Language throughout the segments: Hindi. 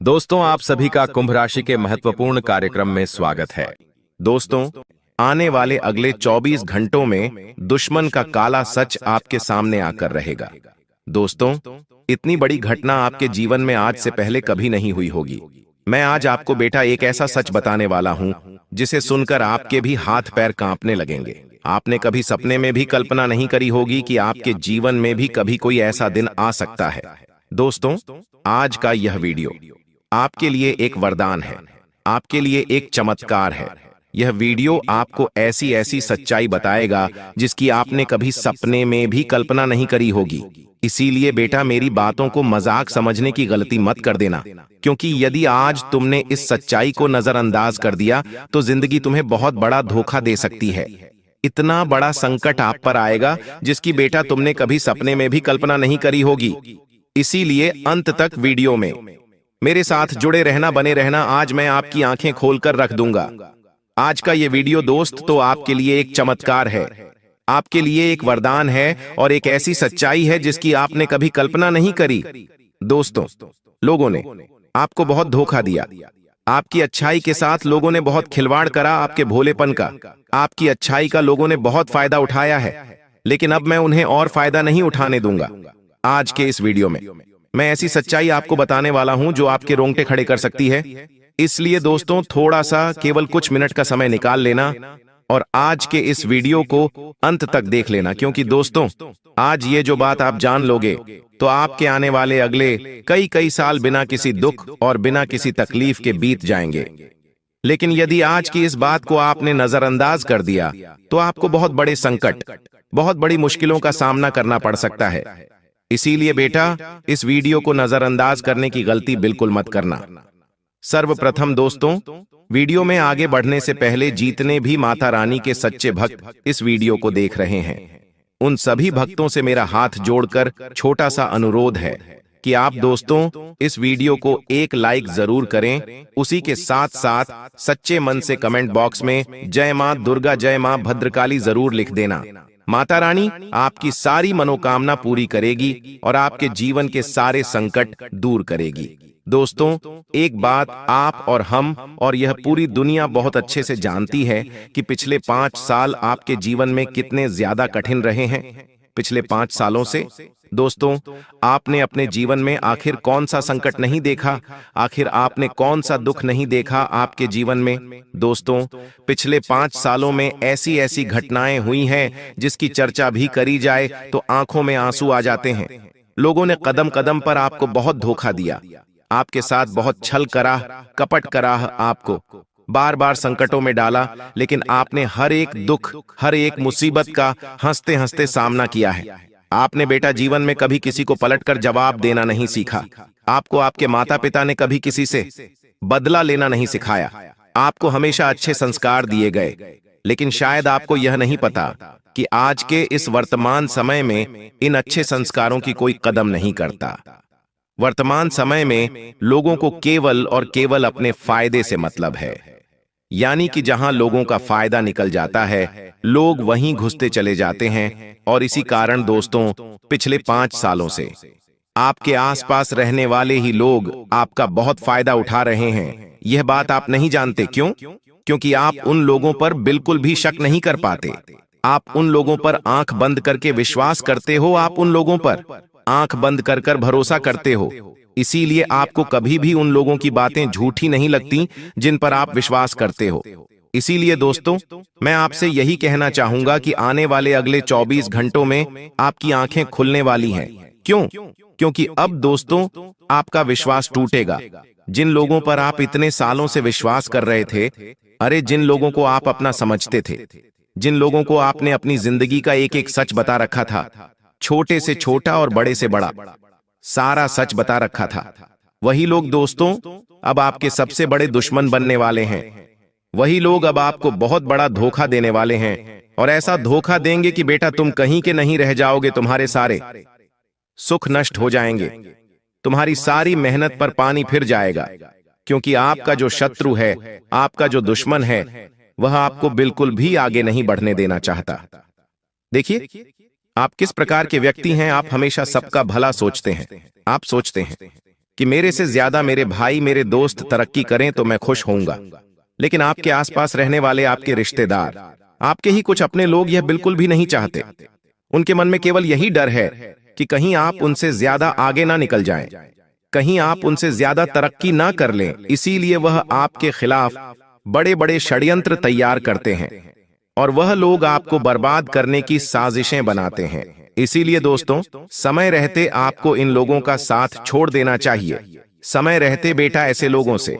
दोस्तों, आप सभी का कुंभ राशि के महत्वपूर्ण कार्यक्रम में स्वागत है। दोस्तों, आने वाले अगले 24 घंटों में दुश्मन का काला सच आपके सामने आकर रहेगा। दोस्तों, इतनी बड़ी घटना आपके जीवन में आज से पहले कभी नहीं हुई होगी। मैं आज आपको बेटा एक ऐसा सच बताने वाला हूं जिसे सुनकर आपके भी हाथ पैर कांपने लगेंगे। आपने कभी सपने में भी कल्पना नहीं करी होगी कि आपके जीवन में भी कभी कोई ऐसा दिन आ सकता है। दोस्तों, आज का यह वीडियो आपके लिए एक वरदान है, आपके लिए एक चमत्कार है। यह वीडियो आपको ऐसी ऐसी सच्चाई बताएगा जिसकी आपने कभी सपने में भी कल्पना नहीं करी होगी। इसीलिए बेटा मेरी बातों को मजाक समझने की गलती मत कर देना, क्योंकि यदि आज तुमने इस सच्चाई को नजरअंदाज कर दिया तो जिंदगी तुम्हें बहुत बड़ा धोखा दे सकती है। इतना बड़ा संकट आप पर आएगा जिसकी बेटा तुमने कभी सपने में भी कल्पना नहीं करी होगी। इसीलिए अंत तक वीडियो में मेरे साथ जुड़े रहना, बने रहना। आज मैं आपकी आंखें खोलकर रख दूंगा। आज का ये वीडियो दोस्त तो आपके लिए एक चमत्कार है, आपके लिए एक वरदान है और एक ऐसी सच्चाई है जिसकी आपने कभी कल्पना नहीं करी। दोस्तों, लोगों ने आपको बहुत धोखा दिया, आपकी अच्छाई के साथ लोगों ने बहुत खिलवाड़ करा, आपके भोलेपन का, आपकी अच्छाई का लोगों ने बहुत फायदा उठाया है, लेकिन अब मैं उन्हें और फायदा नहीं उठाने दूंगा। आज के इस वीडियो में मैं ऐसी सच्चाई आपको बताने वाला हूं जो आपके रोंगटे खड़े कर सकती है। इसलिए दोस्तों, थोड़ा सा केवल कुछ मिनट का समय निकाल लेना और आज के इस वीडियो को अंत तक देख लेना, क्योंकि दोस्तों आज ये जो बात आप जान लोगे तो आपके आने वाले अगले कई कई साल बिना किसी दुख और बिना किसी तकलीफ के बीत जाएंगे। लेकिन यदि आज की इस बात को आपने नजरअंदाज कर दिया तो आपको बहुत बड़े संकट, बहुत बड़ी मुश्किलों का सामना करना पड़ सकता है। इसीलिए बेटा इस वीडियो को नजरअंदाज करने की गलती बिल्कुल मत करना। सर्वप्रथम दोस्तों, वीडियो में आगे बढ़ने से पहले जितने भी माता रानी के सच्चे भक्त इस वीडियो को देख रहे हैं, उन सभी भक्तों से मेरा हाथ जोड़कर छोटा सा अनुरोध है कि आप दोस्तों इस वीडियो को एक लाइक जरूर करें। उसी के साथ साथ सच्चे मन से कमेंट बॉक्स में जय मां दुर्गा, जय मां भद्रकाली जरूर लिख देना। माता रानी आपकी सारी मनोकामना पूरी करेगी और आपके जीवन के सारे संकट दूर करेगी। दोस्तों, एक बात आप और हम और यह पूरी दुनिया बहुत अच्छे से जानती है कि पिछले 5 साल आपके जीवन में कितने ज्यादा कठिन रहे हैं। पिछले 5 सालों से दोस्तों आपने अपने जीवन में आखिर कौन सा संकट नहीं देखा, आखिर आपने कौन सा दुख नहीं देखा आपके जीवन में। दोस्तों, पिछले 5 सालों में ऐसी ऐसी घटनाएं हुई हैं जिसकी चर्चा भी करी जाए तो आंखों में आंसू आ जाते हैं। लोगों ने कदम कदम पर आपको बहुत धोखा दिया, आपके साथ बहुत छल करा, कपट करा, आपको बार बार संकटों में डाला, लेकिन आपने हर एक दुख, हर एक मुसीबत का हंसते हंसते सामना किया है। आपने बेटा जीवन में कभी किसी को पलटकर जवाब देना नहीं सीखा। आपको आपके माता पिता ने कभी किसी से बदला लेना नहीं सिखाया। आपको हमेशा अच्छे संस्कार दिए गए, लेकिन शायद आपको यह नहीं पता कि आज के इस वर्तमान समय में इन अच्छे संस्कारों की कोई कदम नहीं करता। वर्तमान समय में लोगों को केवल और केवल अपने फायदे से मतलब है, यानी कि जहां लोगों का फायदा निकल जाता है लोग वहीं घुसते चले जाते हैं। और इसी कारण दोस्तों पिछले 5 सालों से आपके आसपास रहने वाले ही लोग आपका बहुत फायदा उठा रहे हैं। यह बात आप नहीं जानते। क्यों? क्योंकि आप उन लोगों पर बिल्कुल भी शक नहीं कर पाते। आप उन लोगों पर आंख बंद करके विश्वास करते हो, आप उन लोगों पर आंख बंद कर कर भरोसा करते हो। इसीलिए आपको कभी भी उन लोगों की बातें झूठी नहीं लगती जिन पर आप विश्वास करते हो। इसीलिए दोस्तों मैं आपसे यही कहना चाहूंगा कि आने वाले अगले 24 घंटों में आपकी आंखें खुलने वाली हैं। क्यों? क्योंकि अब दोस्तों आपका विश्वास टूटेगा। जिन लोगों पर आप इतने सालों से विश्वास कर रहे थे, अरे जिन लोगों को आप अपना समझते थे, जिन लोगों को आपने अपनी जिंदगी का एक एक सच बता रखा था, छोटे से छोटा और बड़े से बड़ा सारा सच बता रखा था, वही लोग दोस्तों अब आपके सबसे बड़े दुश्मन बनने वाले हैं। वही लोग अब आपको बहुत बड़ा धोखा देने वाले हैं, और ऐसा धोखा देंगे कि बेटा तुम कहीं के नहीं रह जाओगे। तुम्हारे सारे सुख नष्ट हो जाएंगे, तुम्हारी सारी मेहनत पर पानी फिर जाएगा, क्योंकि आपका जो शत्रु है, आपका जो दुश्मन है, वह आपको बिल्कुल भी आगे नहीं बढ़ने देना चाहता। देखिए आप किस प्रकार के व्यक्ति हैं। आप हमेशा सबका भला सोचते हैं। आप सोचते हैं कि मेरे से ज्यादा मेरे भाई मेरे दोस्त तरक्की करें तो मैं खुश होऊंगा। लेकिन आपके आसपास रहने वाले, आपके रिश्तेदार, आपके ही कुछ अपने लोग यह बिल्कुल भी नहीं चाहते। उनके मन में केवल यही डर है कि कहीं आप उनसे ज्यादा आगे ना निकल जाएं, कहीं आप उनसे ज्यादा तरक्की ना कर लें। इसीलिए वह आपके खिलाफ बड़े बड़े षड्यंत्र तैयार करते हैं और वह लोग आपको बर्बाद करने की साजिशें बनाते हैं। इसीलिए दोस्तों, समय रहते आपको इन लोगों का साथ छोड़ देना चाहिए। समय रहते बेटा ऐसे लोगों से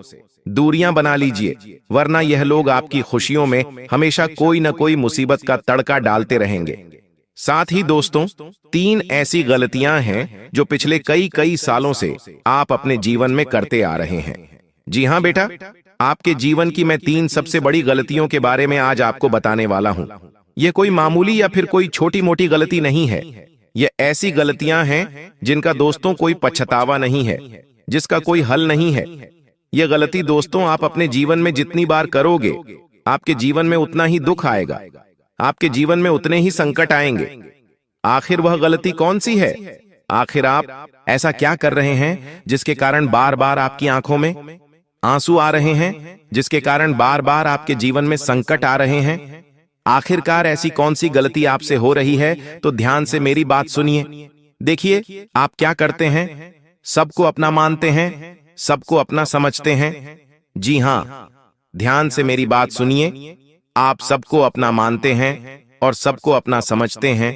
दूरियां बना लीजिए, वरना यह लोग आपकी खुशियों में हमेशा कोई न कोई मुसीबत का तड़का डालते रहेंगे। साथ ही दोस्तों, 3 ऐसी गलतियां हैं जो पिछले कई सालों से आप अपने जीवन में करते आ रहे हैं। जी हां बेटा, आपके जीवन की मैं 3 सबसे बड़ी गलतियों के बारे में आज आपको बताने वाला हूं। यह कोई मामूली या फिर कोई छोटी मोटी गलती नहीं है। यह ऐसी गलतियां हैं जिनका दोस्तों कोई पछतावा नहीं है, जिसका कोई हल नहीं है। यह गलती दोस्तों आप अपने जीवन में जितनी बार करोगे, आपके जीवन में उतना ही दुख आएगा, आपके जीवन में उतने ही संकट आएंगे। आखिर वह गलती कौन सी है? आखिर आप ऐसा क्या कर रहे हैं जिसके कारण बार बार आपकी आंखों में आंसू आ रहे हैं, जिसके कारण बार बार आपके जीवन में संकट आ रहे हैं? आखिरकार ऐसी कौन सी गलती आपसे हो रही है? तो ध्यान से मेरी बात सुनिए। देखिए, आप क्या करते हैं? सबको अपना मानते हैं, सबको अपना समझते हैं। जी हां, ध्यान से मेरी बात सुनिए। आप सबको अपना मानते हैं और सबको अपना समझते हैं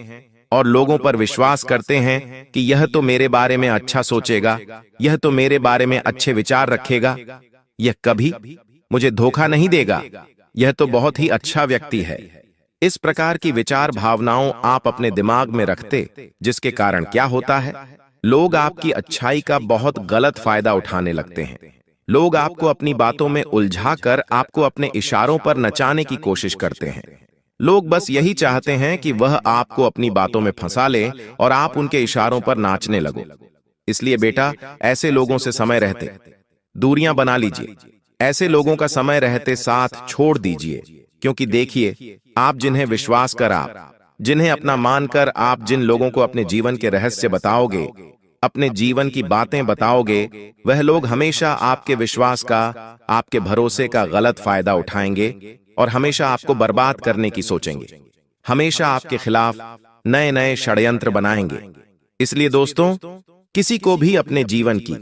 और लोगों पर विश्वास करते हैं कि यह तो मेरे बारे में अच्छा सोचेगा, यह तो मेरे बारे में अच्छे विचार रखेगा, यह कभी मुझे धोखा नहीं देगा, यह तो बहुत ही अच्छा व्यक्ति है। इस प्रकार की विचार भावनाओं आप अपने दिमाग में रखते, जिसके कारण क्या होता है, लोग आपकी अच्छाई का बहुत गलत फायदा उठाने लगते हैं। लोग आपको अपनी बातों में उलझाकर आपको अपने इशारों पर नचाने की कोशिश करते हैं। लोग बस यही चाहते हैं कि वह आपको अपनी बातों में फंसा ले और आप उनके इशारों पर नाचने लगो। इसलिए बेटा, ऐसे लोगों से समय रहते दूरियां बना लीजिए। ऐसे लोगों का समय रहते साथ छोड़ दीजिए, क्योंकि देखिए, आप जिन्हें विश्वास कर, आप जिन्हें अपना मानकर आप जिन लोगों को अपने जीवन के रहस्य बताओगे, अपने जीवन की बातें बताओगे, वह लोग हमेशा आपके विश्वास का, आपके भरोसे का गलत फायदा उठाएंगे और हमेशा आपको बर्बाद करने की सोचेंगे। हमेशा आपके खिलाफ नए नए षड्यंत्र बनाएंगे। इसलिए दोस्तों, किसी को भी अपने जीवन की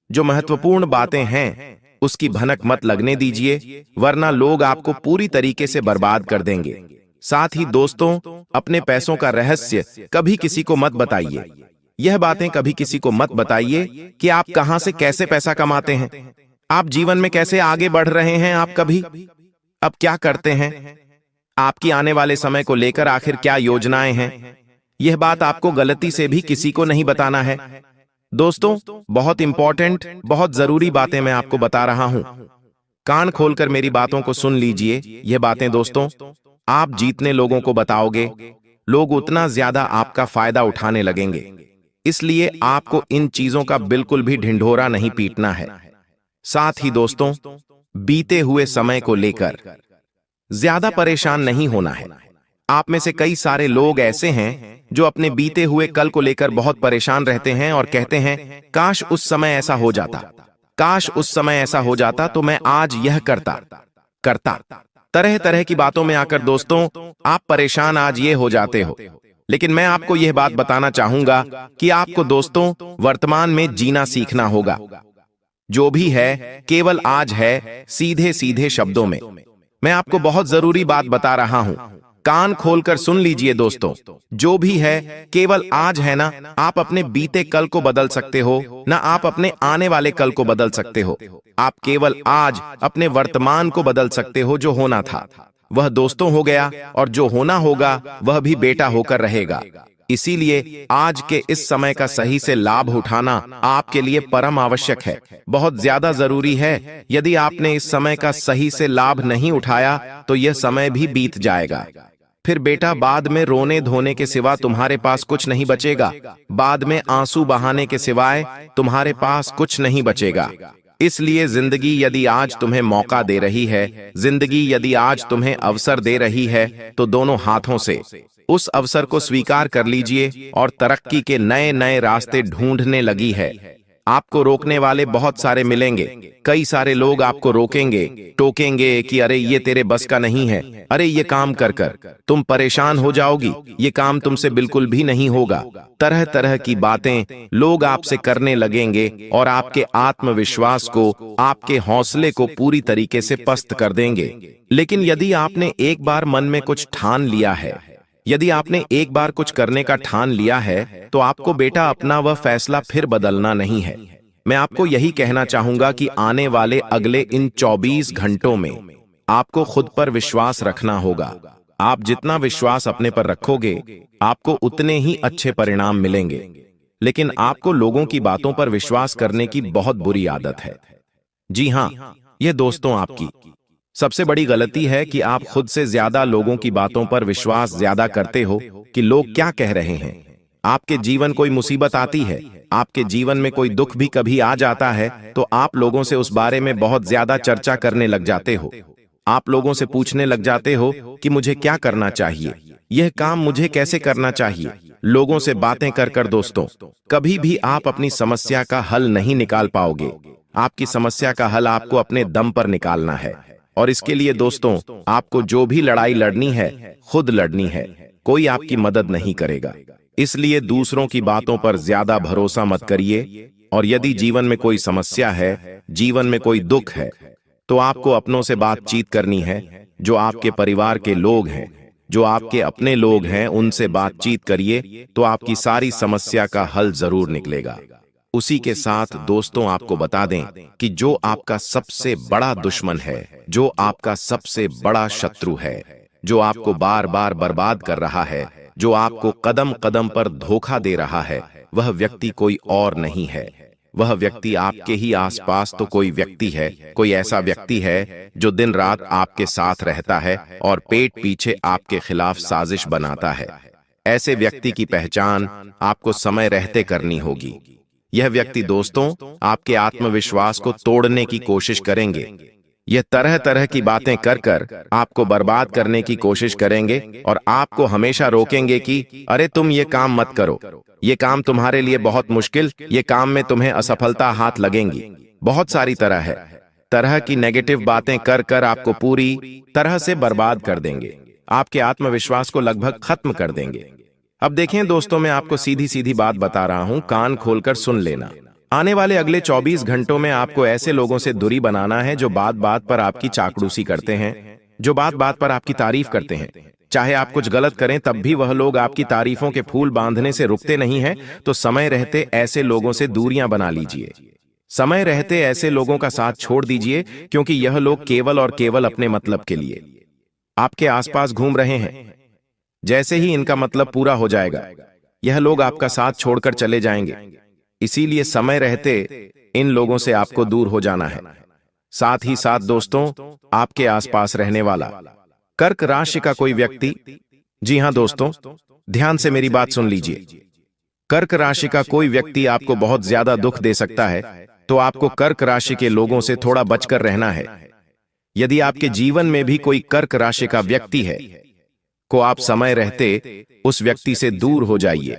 जो महत्वपूर्ण बातें हैं उसकी भनक मत लगने दीजिए, वरना लोग आपको पूरी तरीके से बर्बाद कर देंगे। साथ ही दोस्तों, अपने पैसों का रहस्य कभी किसी को मत बताइए। यह बातें कभी किसी को मत बताइए कि आप कहां से कैसे पैसा कमाते हैं, आप जीवन में कैसे आगे बढ़ रहे हैं, आप कभी अब क्या करते हैं, आपकी आने वाले समय को लेकर आखिर क्या योजनाएं हैं। यह बात आपको गलती से भी किसी को नहीं बताना है। दोस्तों, बहुत इंपॉर्टेंट, बहुत जरूरी बातें मैं आपको बता रहा हूं। कान खोलकर मेरी बातों को सुन लीजिए। यह बातें दोस्तों आप जितने लोगों को बताओगे, लोग उतना ज्यादा आपका फायदा उठाने लगेंगे। इसलिए आपको इन चीजों का बिल्कुल भी ढिंढोरा नहीं पीटना है। साथ ही दोस्तों, बीते हुए समय को लेकर ज्यादा परेशान नहीं होना है। आप में से कई सारे लोग ऐसे हैं जो अपने बीते हुए कल को लेकर बहुत परेशान रहते हैं और कहते हैं, काश उस समय ऐसा हो जाता, काश उस समय ऐसा हो जाता तो मैं आज यह करता। तरह तरह की बातों में आकर दोस्तों आप परेशान आज ये हो जाते हो। लेकिन मैं आपको यह बात बताना चाहूंगा कि आपको दोस्तों वर्तमान में जीना सीखना होगा। जो भी है केवल आज है। सीधे सीधे शब्दों में मैं आपको बहुत जरूरी बात बता रहा हूं। कान खोलकर सुन लीजिए दोस्तों, जो भी है केवल आज है ना। आप अपने बीते कल को बदल सकते हो ना आप अपने आने वाले कल को बदल सकते हो। आप केवल आज अपने वर्तमान को बदल सकते हो। जो होना था वह दोस्तों हो गया और जो होना होगा वह भी बेटा होकर रहेगा। इसीलिए आज के इस समय का सही से लाभ उठाना आपके लिए परम आवश्यक है, बहुत ज्यादा जरूरी है। यदि आपने इस समय का सही से लाभ नहीं उठाया तो यह समय भी बीत जाएगा। फिर बेटा बाद में रोने धोने के सिवा तुम्हारे पास कुछ नहीं बचेगा। बाद में आंसू बहाने के सिवाय तुम्हारे पास कुछ नहीं बचेगा। इसलिए जिंदगी यदि आज तुम्हें मौका दे रही है, जिंदगी यदि आज तुम्हें अवसर दे रही है, तो दोनों हाथों से उस अवसर को स्वीकार कर लीजिए और तरक्की के नए नए रास्ते ढूंढने लगी है। आपको रोकने वाले बहुत सारे मिलेंगे। कई सारे लोग आपको रोकेंगे, टोकेंगे कि अरे ये तेरे बस का नहीं है, अरे ये काम कर कर तुम परेशान हो जाओगी, ये काम तुमसे बिल्कुल भी नहीं होगा। तरह तरह की बातें लोग आपसे करने लगेंगे और आपके आत्मविश्वास को, आपके हौसले को पूरी तरीके से पस्त कर देंगे। लेकिन यदि आपने एक बार मन में कुछ ठान लिया है, यदि आपने एक बार कुछ करने का ठान लिया है, तो आपको बेटा अपना वह फैसला फिर बदलना नहीं है। मैं आपको यही कहना चाहूंगा कि आने वाले अगले इन 24 घंटों में आपको खुद पर विश्वास रखना होगा। आप जितना विश्वास अपने पर रखोगे, आपको उतने ही अच्छे परिणाम मिलेंगे। लेकिन आपको लोगों की बातों पर विश्वास करने की बहुत बुरी आदत है। जी हां, यह दोस्तों आपकी सबसे बड़ी गलती है कि आप खुद से ज्यादा लोगों की बातों पर विश्वास ज्यादा करते हो कि लोग क्या कह रहे हैं। आपके जीवन कोई मुसीबत आती है, आपके जीवन में कोई दुख भी कभी आ जाता है, तो आप लोगों से उस बारे में बहुत ज्यादा चर्चा करने लग जाते हो। आप लोगों से पूछने लग जाते हो कि मुझे क्या करना चाहिए, यह काम मुझे कैसे करना चाहिए। लोगों से बातें कर कर दोस्तों कभी भी आप अपनी समस्या का हल नहीं निकाल पाओगे। आपकी समस्या का हल आपको अपने दम पर निकालना है, और इसके लिए दोस्तों आपको जो भी लड़ाई लड़नी है खुद लड़नी है, कोई आपकी मदद नहीं करेगा। इसलिए दूसरों की बातों पर ज्यादा भरोसा मत करिए, और यदि जीवन में कोई समस्या है, जीवन में कोई दुख है, तो आपको अपनों से बातचीत करनी है। जो आपके परिवार के लोग हैं, जो आपके अपने लोग हैं, उनसे बातचीत करिए, तो आपकी सारी समस्या का हल जरूर निकलेगा। उसी के साथ दोस्तों आपको बता दें कि जो आपका सबसे बड़ा दुश्मन है, जो आपका सबसे बड़ा शत्रु है, जो आपको बार बार बर्बाद कर रहा है, जो आपको कदम कदम पर धोखा दे रहा है, वह व्यक्ति कोई और नहीं है। वह व्यक्ति आपके ही आसपास तो कोई व्यक्ति है, कोई ऐसा व्यक्ति है जो दिन रात आपके साथ रहता है और पेट पीछे आपके खिलाफ साजिश बनाता है। ऐसे व्यक्ति की पहचान आपको समय रहते करनी होगी। यह व्यक्ति दोस्तों आपके आत्मविश्वास को तोड़ने की कोशिश करेंगे। यह तरह तरह की बातें कर कर आपको बर्बाद करने की कोशिश करेंगे और आपको हमेशा रोकेंगे कि अरे तुम ये काम मत करो, ये काम तुम्हारे लिए बहुत मुश्किल, ये काम में तुम्हें असफलता हाथ लगेंगी। बहुत सारी तरह की नेगेटिव बातें कर कर आपको पूरी तरह से बर्बाद कर देंगे, आपके आत्मविश्वास को लगभग खत्म कर देंगे। अब देखें दोस्तों, मैं आपको सीधी सीधी बात बता रहा हूं, कान खोलकर सुन लेना। आने वाले अगले 24 घंटों में आपको ऐसे लोगों से दूरी बनाना है जो बात बात पर आपकी चाकड़ूसी करते हैं, जो बात बात पर आपकी तारीफ करते हैं। चाहे आप कुछ गलत करें तब भी वह लोग आपकी तारीफों के फूल बांधने से रुकते नहीं हैं। तो समय रहते ऐसे लोगों से दूरियां बना लीजिए। समय रहते ऐसे लोगों का साथ छोड़ दीजिए, क्योंकि यह लोग केवल और केवल अपने मतलब के लिए आपके आसपास घूम रहे हैं। जैसे ही इनका मतलब पूरा हो जाएगा, यह लोग आपका साथ छोड़कर चले जाएंगे। इसीलिए समय रहते इन लोगों से आपको दूर हो जाना है। साथ ही साथ दोस्तों, आपके आसपास रहने वाला कर्क राशि का कोई व्यक्ति, जी हां दोस्तों, ध्यान से मेरी बात सुन लीजिए। कर्क राशि का कोई व्यक्ति आपको बहुत ज्यादा दुख दे सकता है, तो आपको कर्क राशि के लोगों से थोड़ा बचकर रहना है। यदि आपके जीवन में भी कोई कर्क राशि का व्यक्ति है, को आप समय रहते उस व्यक्ति से दूर हो जाइए।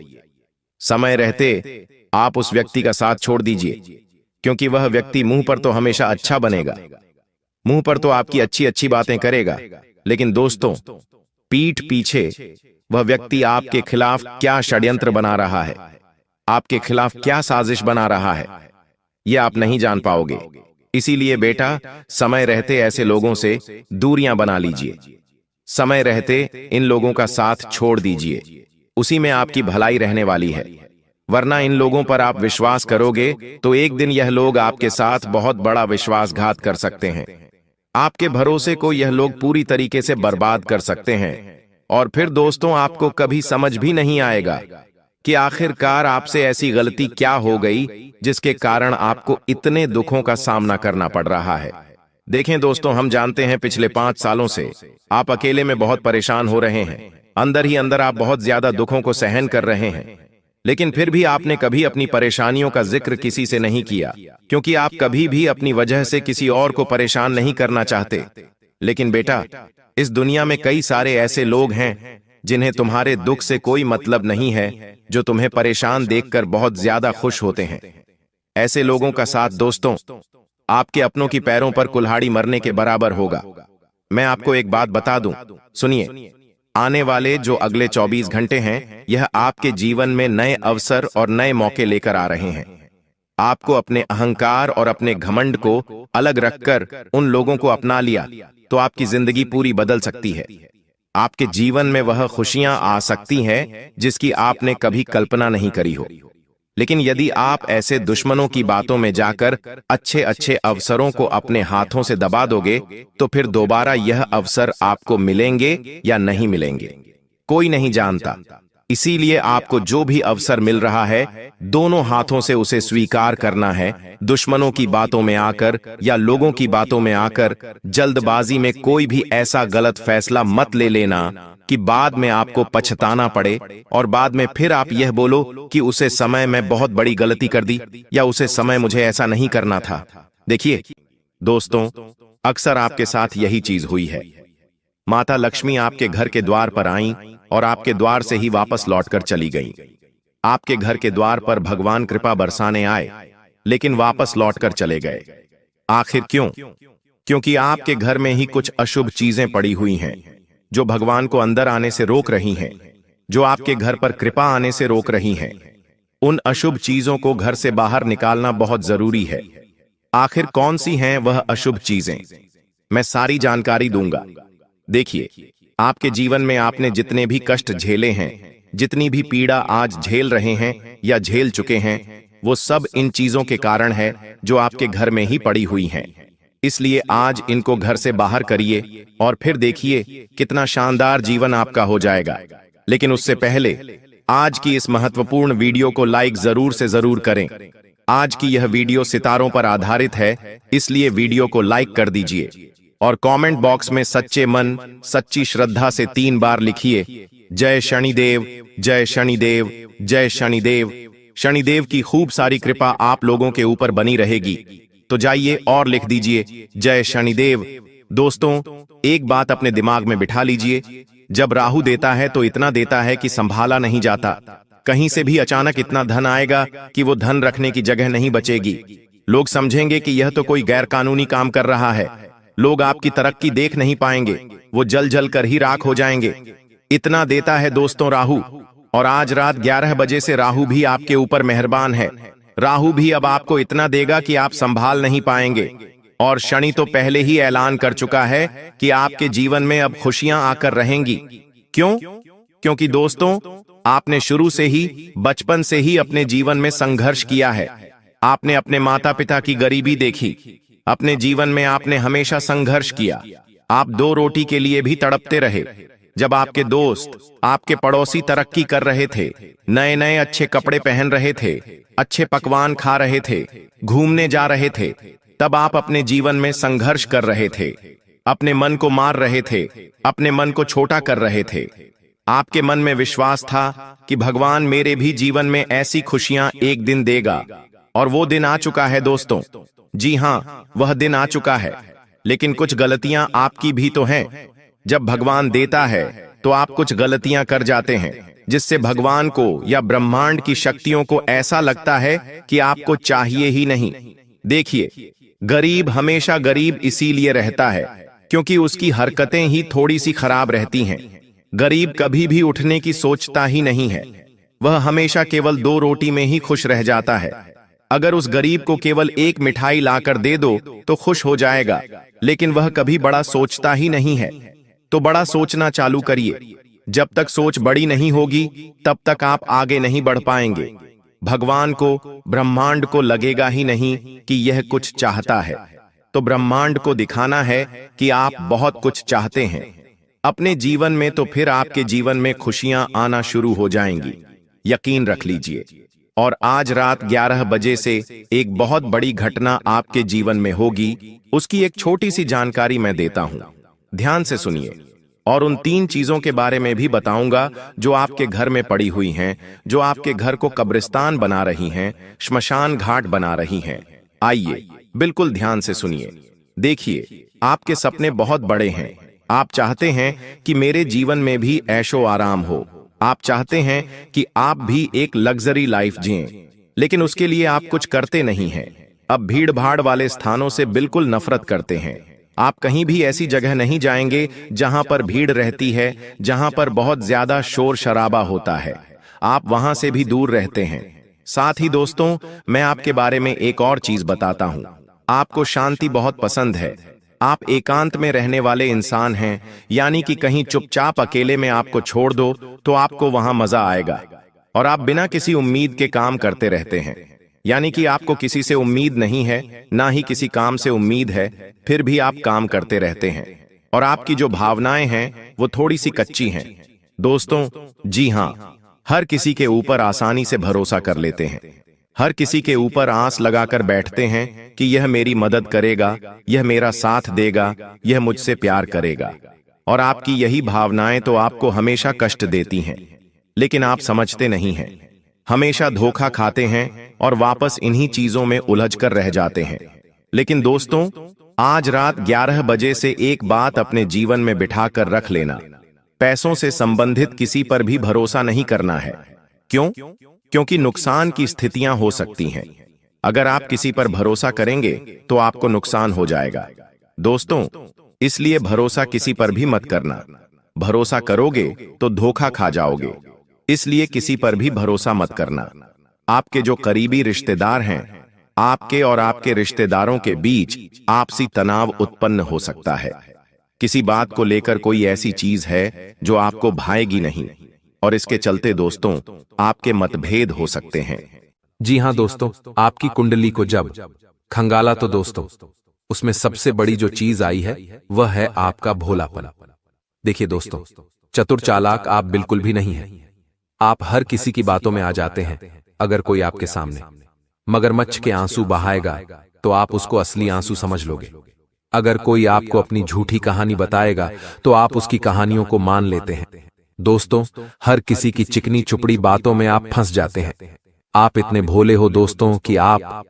समय रहते आप उस व्यक्ति का साथ छोड़ दीजिए, क्योंकि वह व्यक्ति मुंह पर तो हमेशा अच्छा बनेगा, मुंह पर तो आपकी अच्छी अच्छी बातें करेगा, लेकिन दोस्तों पीठ पीछे वह व्यक्ति आपके खिलाफ क्या षड्यंत्र बना रहा है, आपके खिलाफ क्या साजिश बना रहा है, यह आप नहीं जान पाओगे। इसीलिए बेटा, समय रहते ऐसे लोगों से दूरियां बना लीजिए। समय रहते इन लोगों का साथ छोड़ दीजिए, उसी में आपकी भलाई रहने वाली है। वरना इन लोगों पर आप विश्वास करोगे तो एक दिन यह लोग आपके साथ बहुत बड़ा विश्वासघात कर सकते हैं। आपके भरोसे को यह लोग पूरी तरीके से बर्बाद कर सकते हैं, और फिर दोस्तों आपको कभी समझ भी नहीं आएगा कि आखिरकार आपसे ऐसी गलती क्या हो गई जिसके कारण आपको इतने दुखों का सामना करना पड़ रहा है। देखें दोस्तों, हम जानते हैं पिछले 5 सालों से आप अकेले में बहुत परेशान हो रहे हैं। अंदर ही अंदर आप बहुत ज्यादा दुखों को सहन कर रहे हैं, लेकिन फिर भी आपने कभी अपनी परेशानियों का जिक्र किसी से नहीं किया, क्योंकि आप कभी भी अपनी वजह से किसी और को परेशान नहीं करना चाहते। लेकिन बेटा, इस दुनिया में कई सारे ऐसे लोग हैं जिन्हें तुम्हारे दुख से कोई मतलब नहीं है, जो तुम्हें परेशान देखकर बहुत ज्यादा खुश होते हैं। ऐसे लोगों का साथ दोस्तों आपके अपनों की पैरों पर कुल्हाड़ी मरने के बराबर होगा। मैं आपको एक बात बता दूं, सुनिए, आने वाले जो अगले 24 घंटे हैं, यह आपके जीवन में नए अवसर और नए मौके लेकर आ रहे हैं। आपको अपने अहंकार और अपने घमंड को अलग रखकर उन लोगों को अपना लिया तो आपकी जिंदगी पूरी बदल सकती है। आपके जीवन में वह खुशियां आ सकती हैं जिसकी आपने कभी कल्पना नहीं करी हो। लेकिन यदि आप ऐसे दुश्मनों की बातों में जाकर अच्छे अच्छे अवसरों को अपने हाथों से दबा दोगे तो फिर दोबारा यह अवसर आपको मिलेंगे या नहीं मिलेंगे, कोई नहीं जानता। इसीलिए आपको जो भी अवसर मिल रहा है, दोनों हाथों से उसे स्वीकार करना है। दुश्मनों की बातों में आकर या लोगों की बातों में आकर जल्दबाजी में कोई भी ऐसा गलत फैसला मत ले लेना कि बाद में आपको पछताना पड़े और बाद में फिर आप यह बोलो कि उसे समय में बहुत बड़ी गलती कर दी या उसे समय मुझे ऐसा नहीं करना था। देखिए दोस्तों, अक्सर आपके साथ यही चीज हुई है। माता लक्ष्मी आपके घर के द्वार पर आईं और आपके द्वार से ही वापस लौटकर चली गईं। आपके घर के द्वार पर भगवान कृपा बरसाने आए, लेकिन वापस लौटकर चले गए। आखिर क्यों? क्योंकि आपके घर में ही कुछ अशुभ चीजें पड़ी हुई हैं जो भगवान को अंदर आने से रोक रही हैं, जो आपके घर पर कृपा आने से रोक रही हैं। उन अशुभ चीजों को घर से बाहर निकालना बहुत जरूरी है। आखिर कौन सी हैं वह अशुभ चीजें? मैं सारी जानकारी दूंगा। देखिए, आपके जीवन में आपने जितने भी कष्ट झेले हैं, जितनी भी पीड़ा आज झेल रहे हैं या झेल चुके हैं, वो सब इन चीजों के कारण है जो आपके घर में ही पड़ी हुई हैं। इसलिए आज इनको घर से बाहर करिए और फिर देखिए कितना शानदार जीवन आपका हो जाएगा। लेकिन उससे पहले आज की इस महत्वपूर्ण वीडियो को लाइक जरूर से जरूर करें। आज की यह वीडियो सितारों पर आधारित है, इसलिए वीडियो को लाइक कर दीजिए और कमेंट बॉक्स में सच्चे मन सच्ची श्रद्धा से 3 बार लिखिए, जय शनिदेव, जय शनिदेव, जय शनिदेव। शनिदेव की खूब सारी कृपा आप लोगों के ऊपर बनी रहेगी। तो जाइए और लिख दीजिए, जय शनिदेव। दोस्तों, एक बात अपने दिमाग में बिठा लीजिए, जब राहु देता है तो इतना देता है कि संभाला नहीं जाता। कहीं से भी अचानक इतना धन आएगा कि वो धन रखने की जगह नहीं बचेगी। लोग समझेंगे कि यह तो कोई गैर कानूनी काम कर रहा है। लोग आपकी तरक्की देख नहीं पाएंगे, वो जल जल कर ही राख हो जाएंगे। इतना देता है दोस्तों राहु। और आज रात 11 बजे से राहु भी आपके ऊपर मेहरबान है। राहु भी अब आपको इतना देगा कि आप संभाल नहीं पाएंगे। और शनि तो पहले ही ऐलान कर चुका है कि आपके जीवन में अब खुशियां आकर रहेंगी। क्यों? क्योंकि दोस्तों, आपने शुरू से ही, बचपन से ही अपने जीवन में संघर्ष किया है। आपने अपने माता पिता की गरीबी देखी। अपने जीवन में आपने हमेशा संघर्ष किया। आप 2 रोटी के लिए भी तड़पते रहे। जब आपके दोस्त, आपके पड़ोसी तरक्की कर रहे थे, नए नए अच्छे कपड़े पहन रहे थे, अच्छे पकवान खा रहे थे, घूमने जा रहे थे, तब आप अपने जीवन में संघर्ष कर रहे थे। अपने मन को मार रहे थे, अपने मन को छोटा कर रहे थे। आपके मन में विश्वास था कि भगवान मेरे भी जीवन में ऐसी खुशियां एक दिन देगा। और वो दिन आ चुका है दोस्तों। जी हाँ, वह दिन आ चुका है। लेकिन कुछ गलतियां आपकी भी तो हैं। जब भगवान देता है तो आप कुछ गलतियां कर जाते हैं, जिससे भगवान को या ब्रह्मांड की शक्तियों को ऐसा लगता है कि आपको चाहिए ही नहीं। देखिए, गरीब हमेशा गरीब इसीलिए रहता है क्योंकि उसकी हरकतें ही थोड़ी सी खराब रहती हैं। गरीब कभी भी उठने की सोचता ही नहीं है। वह हमेशा केवल 2 रोटी में ही खुश रह जाता है। अगर उस गरीब को केवल 1 मिठाई लाकर दे दो तो खुश हो जाएगा, लेकिन वह कभी बड़ा सोचता ही नहीं है। तो बड़ा सोचना चालू करिए। जब तक सोच बड़ी नहीं होगी तब तक आप आगे नहीं बढ़ पाएंगे। भगवान को, ब्रह्मांड को लगेगा ही नहीं कि यह कुछ चाहता है। तो ब्रह्मांड को दिखाना है कि आप बहुत कुछ चाहते हैं अपने जीवन में, तो फिर आपके जीवन में खुशियां आना शुरू हो जाएंगी। यकीन रख लीजिए। और आज रात 11 बजे से एक बहुत बड़ी घटना आपके जीवन में होगी। उसकी एक छोटी सी जानकारी मैं देता हूं, ध्यान से सुनिए। और उन 3 चीजों के बारे में भी बताऊंगा जो आपके घर में पड़ी हुई हैं, जो आपके घर को कब्रिस्तान बना रही हैं, श्मशान घाट बना रही हैं। आइए, बिल्कुल ध्यान से सुनिए। देखिए, आपके सपने बहुत बड़े हैं। आप चाहते हैं कि मेरे जीवन में भी ऐशो आराम हो। आप चाहते हैं कि आप भी एक लग्जरी लाइफ जिएं। लेकिन उसके लिए आप कुछ करते नहीं हैं। अब भीड़ भाड़ वाले स्थानों से बिल्कुल नफरत करते हैं। आप कहीं भी ऐसी जगह नहीं जाएंगे जहां पर भीड़ रहती है, जहां पर बहुत ज्यादा शोर शराबा होता है। आप वहां से भी दूर रहते हैं। साथ ही दोस्तों, मैं आपके बारे में एक और चीज बताता हूं। आपको शांति बहुत पसंद है। आप एकांत में रहने वाले इंसान हैं, यानी कि कहीं चुपचाप अकेले में आपको छोड़ दो तो आपको वहां मजा आएगा। और आप बिना किसी उम्मीद के काम करते रहते हैं, यानी कि आपको किसी से उम्मीद नहीं है, ना ही किसी काम से उम्मीद है, फिर भी आप काम करते रहते हैं। और आपकी जो भावनाएं हैं वो थोड़ी सी कच्ची हैं। दोस्तों, जी हां, हर किसी के ऊपर आसानी से भरोसा कर लेते हैं। हर किसी के ऊपर आस लगाकर बैठते हैं कि यह मेरी मदद करेगा, यह मेरा साथ देगा, यह मुझसे प्यार करेगा। और आपकी यही भावनाएं तो आपको हमेशा कष्ट देती हैं। लेकिन आप समझते नहीं हैं, हमेशा धोखा खाते हैं और वापस इन्हीं चीजों में उलझ कर रह जाते हैं। लेकिन दोस्तों, आज रात 11 बजे से एक बात अपने जीवन में बिठाकर रख लेना। पैसों से संबंधित किसी पर भी भरोसा नहीं करना है। क्यों? क्योंकि नुकसान की स्थितियां हो सकती हैं। अगर आप किसी पर भरोसा करेंगे तो आपको नुकसान हो जाएगा। दोस्तों, इसलिए भरोसा किसी पर भी मत करना। भरोसा करोगे तो धोखा खा जाओगे। इसलिए किसी पर भी भरोसा मत करना। आपके जो करीबी रिश्तेदार हैं, आपके और आपके रिश्तेदारों के बीच आपसी तनाव उत्पन्न हो सकता है। किसी बात को लेकर कोई ऐसी चीज है जो आपको भाएगी नहीं, और इसके चलते दोस्तों आपके मतभेद हो सकते हैं। जी हां दोस्तों, आपकी कुंडली को जब खंगाला तो दोस्तों उसमें सबसे बड़ी जो चीज आई है वह है आपका भोलापन। देखिए दोस्तों, चतुर चालाक आप बिल्कुल भी नहीं हैं। आप हर किसी की बातों में आ जाते हैं। अगर कोई आपके सामने मगरमच्छ के आंसू बहाएगा तो आप उसको असली आंसू समझ लोगे। अगर कोई आपको अपनी झूठी कहानी बताएगा तो आप उसकी कहानियों को मान लेते हैं। दोस्तों, हर किसी की चिकनी चुपड़ी बातों में आप फंस जाते हैं। आप इतने भोले हो दोस्तों कि आप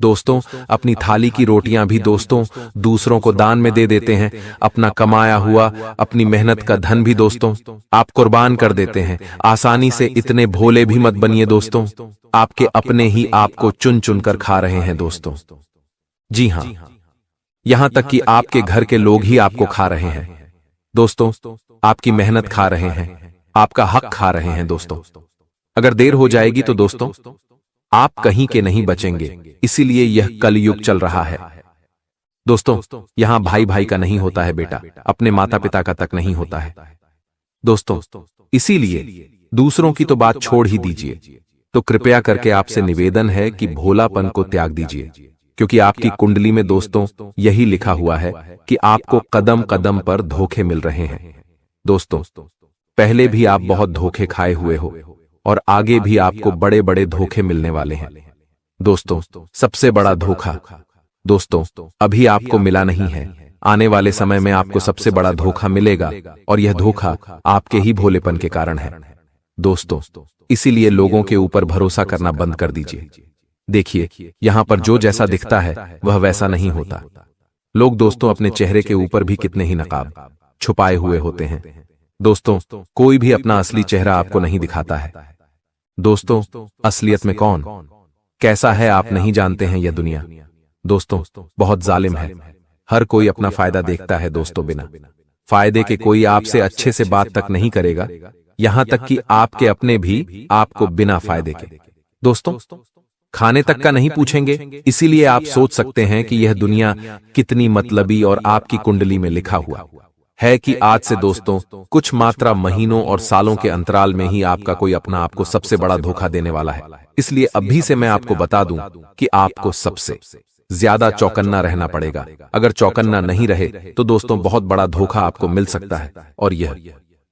दोस्तों अपनी थाली की रोटियां भी दोस्तों दूसरों को दान में दे देते हैं। अपना कमाया हुआ, अपनी मेहनत का धन भी दोस्तों आप कुर्बान कर देते हैं। आसानी से इतने भोले भी मत बनिए दोस्तों। आपके अपने ही आपको चुन चुन कर खा रहे हैं दोस्तों। जी हां, यहां तक कि आपके घर के लोग ही आपको खा रहे हैं दोस्तों। आपकी मेहनत खा रहे हैं, आपका हक खा रहे हैं दोस्तों। अगर देर हो जाएगी तो दोस्तों आप कहीं के नहीं बचेंगे। इसीलिए यह कलयुग चल रहा है दोस्तों। यहां भाई भाई का नहीं होता है बेटा, अपने माता पिता का तक नहीं होता है दोस्तों। इसीलिए दूसरों की तो बात छोड़ ही दीजिए। तो कृपया करके आपसे निवेदन है कि भोलापन को त्याग दीजिए, क्योंकि आपकी कुंडली में दोस्तों यही लिखा हुआ है कि आपको कदम कदम पर धोखे मिल रहे हैं दोस्तों। पहले भी आप बहुत धोखे खाए हुए हो और आगे भी आपको बड़े बड़े धोखे मिलने वाले हैं दोस्तों। सबसे बड़ा धोखा दोस्तों अभी आपको मिला नहीं है, आने वाले समय में आपको सबसे बड़ा धोखा मिलेगा, और यह धोखा आपके ही भोलेपन के कारण है दोस्तों। इसीलिए लोगों के ऊपर भरोसा करना बंद कर दीजिए। देखिए, यहां पर जो जैसा दिखता है वह वैसा नहीं होता। लोग दोस्तों अपने चेहरे के ऊपर भी कितने ही नकाब छुपाए हुए होते हैं दोस्तों। कोई भी अपना असली चेहरा आपको नहीं दिखाता है दोस्तों। असलियत में कौन कैसा है आप नहीं जानते हैं। यह दुनिया दोस्तों बहुत जालिम है। हर कोई अपना फायदा देखता है दोस्तों। बिना फायदे के कोई आपसे अच्छे से बात तक नहीं करेगा, यहां तक कि आपके अपने भी आपको बिना फायदे के दोस्तों खाने तक का नहीं पूछेंगे। इसीलिए आप सोच सकते हैं कि यह दुनिया कितनी मतलबी, और आपकी कुंडली में लिखा हुआ है कि आज से दोस्तों कुछ मात्रा महीनों और सालों के अंतराल में ही आपका कोई अपना आपको सबसे बड़ा धोखा देने वाला है। इसलिए अभी से मैं आपको बता दूं कि आपको सबसे ज्यादा चौकन्ना रहना पड़ेगा। अगर चौकन्ना नहीं रहे तो दोस्तों बहुत बड़ा धोखा आपको मिल सकता है। और यह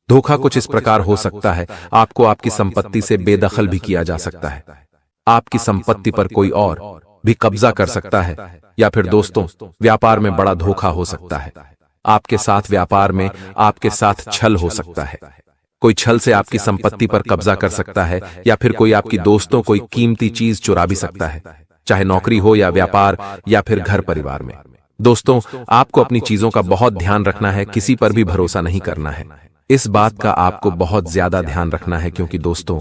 धोखा कुछ इस प्रकार हो सकता है, आपको आपकी संपत्ति से बेदखल भी किया जा सकता है। आपकी संपत्ति पर कोई और भी कब्जा कर सकता है, या फिर दोस्तों व्यापार में बड़ा धोखा हो सकता है। आपके साथ व्यापार में आपके साथ छल हो सकता है। कोई छल से आपकी संपत्ति पर कब्जा कर सकता है, या फिर कोई आपकी दोस्तों कोई कीमती चीज चुरा भी सकता है, चाहे नौकरी हो या व्यापार या फिर घर परिवार में। दोस्तों आपको अपनी चीजों का बहुत ध्यान रखना है, किसी पर भी भरोसा नहीं करना है। इस बात का आपको बहुत ज्यादा ध्यान रखना है, क्योंकि दोस्तों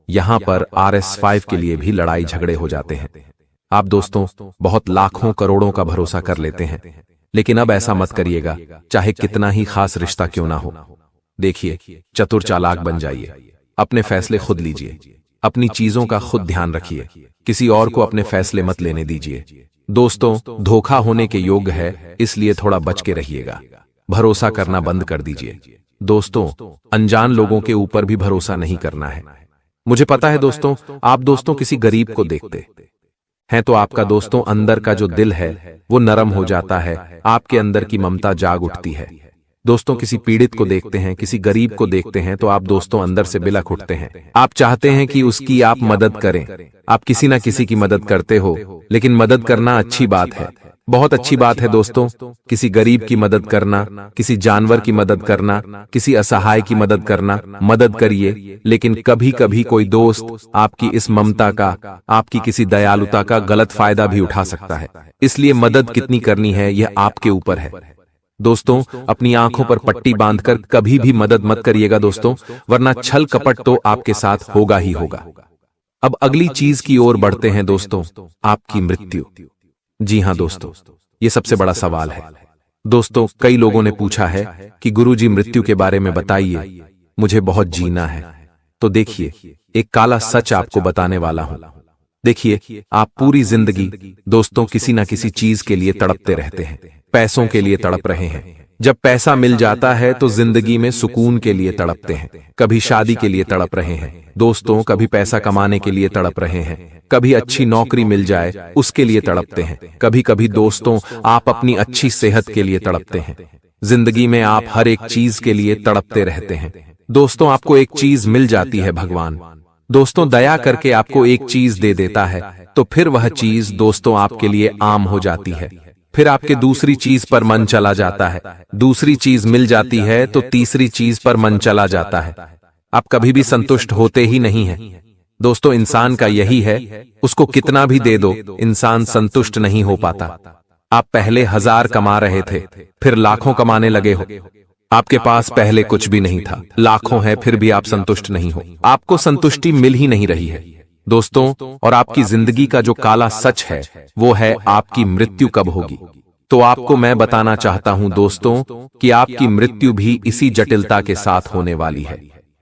यहां पर RS5 के लिए भी लड़ाई झगड़े हो जाते हैं। आप दोस्तों बहुत लाखों करोड़ों का भरोसा कर लेते हैं, लेकिन अब ऐसा मत करिएगा, चाहे कितना ही खास रिश्ता क्यों ना हो। देखिए, चतुर चालाक बन जाइए, अपने फैसले खुद लीजिए, अपनी चीजों का खुद ध्यान रखिए, किसी और को अपने फैसले मत लेने दीजिए। दोस्तों धोखा होने के योग्य है, इसलिए थोड़ा बच के रहिएगा। भरोसा करना बंद कर दीजिए। दोस्तों अनजान लोगों के ऊपर भी भरोसा नहीं करना है। मुझे पता है दोस्तों, आप दोस्तों किसी गरीब को देखते हैं तो आपका दोस्तों अंदर का जो दिल है वो नरम हो जाता है, आपके अंदर की ममता जाग उठती है। दोस्तों किसी पीड़ित को देखते हैं, किसी गरीब को देखते हैं तो आप दोस्तों अंदर से बिलख उठते हैं। आप चाहते हैं कि उसकी आप मदद करें। आप किसी ना किसी की मदद करते हो, लेकिन मदद करना अच्छी बात है, बहुत अच्छी बात है दोस्तों। किसी गरीब की मदद करना, किसी जानवर की मदद करना, किसी असहाय की मदद करना, मदद करिए। लेकिन कभी कभी कोई दोस्त आपकी इस ममता का, आपकी किसी दयालुता का गलत फायदा भी उठा सकता है। इसलिए मदद कितनी करनी है यह आपके ऊपर है। दोस्तों अपनी आंखों पर पट्टी बांधकर कभी भी मदद मत करिएगा दोस्तों, वरना छल कपट तो आपके साथ होगा ही होगा। अब अगली चीज की ओर बढ़ते हैं दोस्तों, आपकी मृत्यु। जी हां दोस्तों, ये सबसे बड़ा सवाल है। दोस्तों कई लोगों ने पूछा है कि गुरुजी मृत्यु के बारे में बताइए, मुझे बहुत जीना है। तो देखिए, एक काला सच आपको बताने वाला हूं। देखिए, आप पूरी जिंदगी दोस्तों किसी ना किसी चीज के लिए तड़पते रहते हैं, पैसों के लिए तड़प रहे हैं। जब पैसा मिल जाता है तो जिंदगी में सुकून के लिए तड़पते हैं, कभी शादी के लिए तड़प रहे हैं दोस्तों, कभी पैसा कमाने के लिए तड़प रहे हैं, कभी अच्छी नौकरी मिल जाए उसके लिए तड़पते हैं, कभी कभी दोस्तों आप अपनी अच्छी सेहत के लिए तड़पते हैं। जिंदगी में आप हर एक चीज के लिए तड़पते रहते हैं। दोस्तों आपको एक चीज मिल जाती है, भगवान दोस्तों दया करके आपको एक चीज दे देता है, तो फिर वह चीज दोस्तों आपके लिए आम हो जाती है। फिर आपके दूसरी चीज पर मन चला जाता है, दूसरी चीज मिल जाती है तो तीसरी चीज पर मन चला जाता है। आप कभी भी संतुष्ट होते ही नहीं हैं। दोस्तों इंसान का यही है, उसको कितना भी दे दो इंसान संतुष्ट नहीं हो पाता। आप पहले 1000 कमा रहे थे, फिर लाखों कमाने लगे हो। आपके पास पहले कुछ भी नहीं था, लाखों है फिर भी आप संतुष्ट नहीं हो, आपको संतुष्टि मिल ही नहीं रही है दोस्तों। और आपकी जिंदगी का जो काला सच है वो है आपकी मृत्यु कब होगी। तो आपको मैं बताना चाहता हूं दोस्तों कि आपकी मृत्यु भी इसी जटिलता के साथ होने वाली है।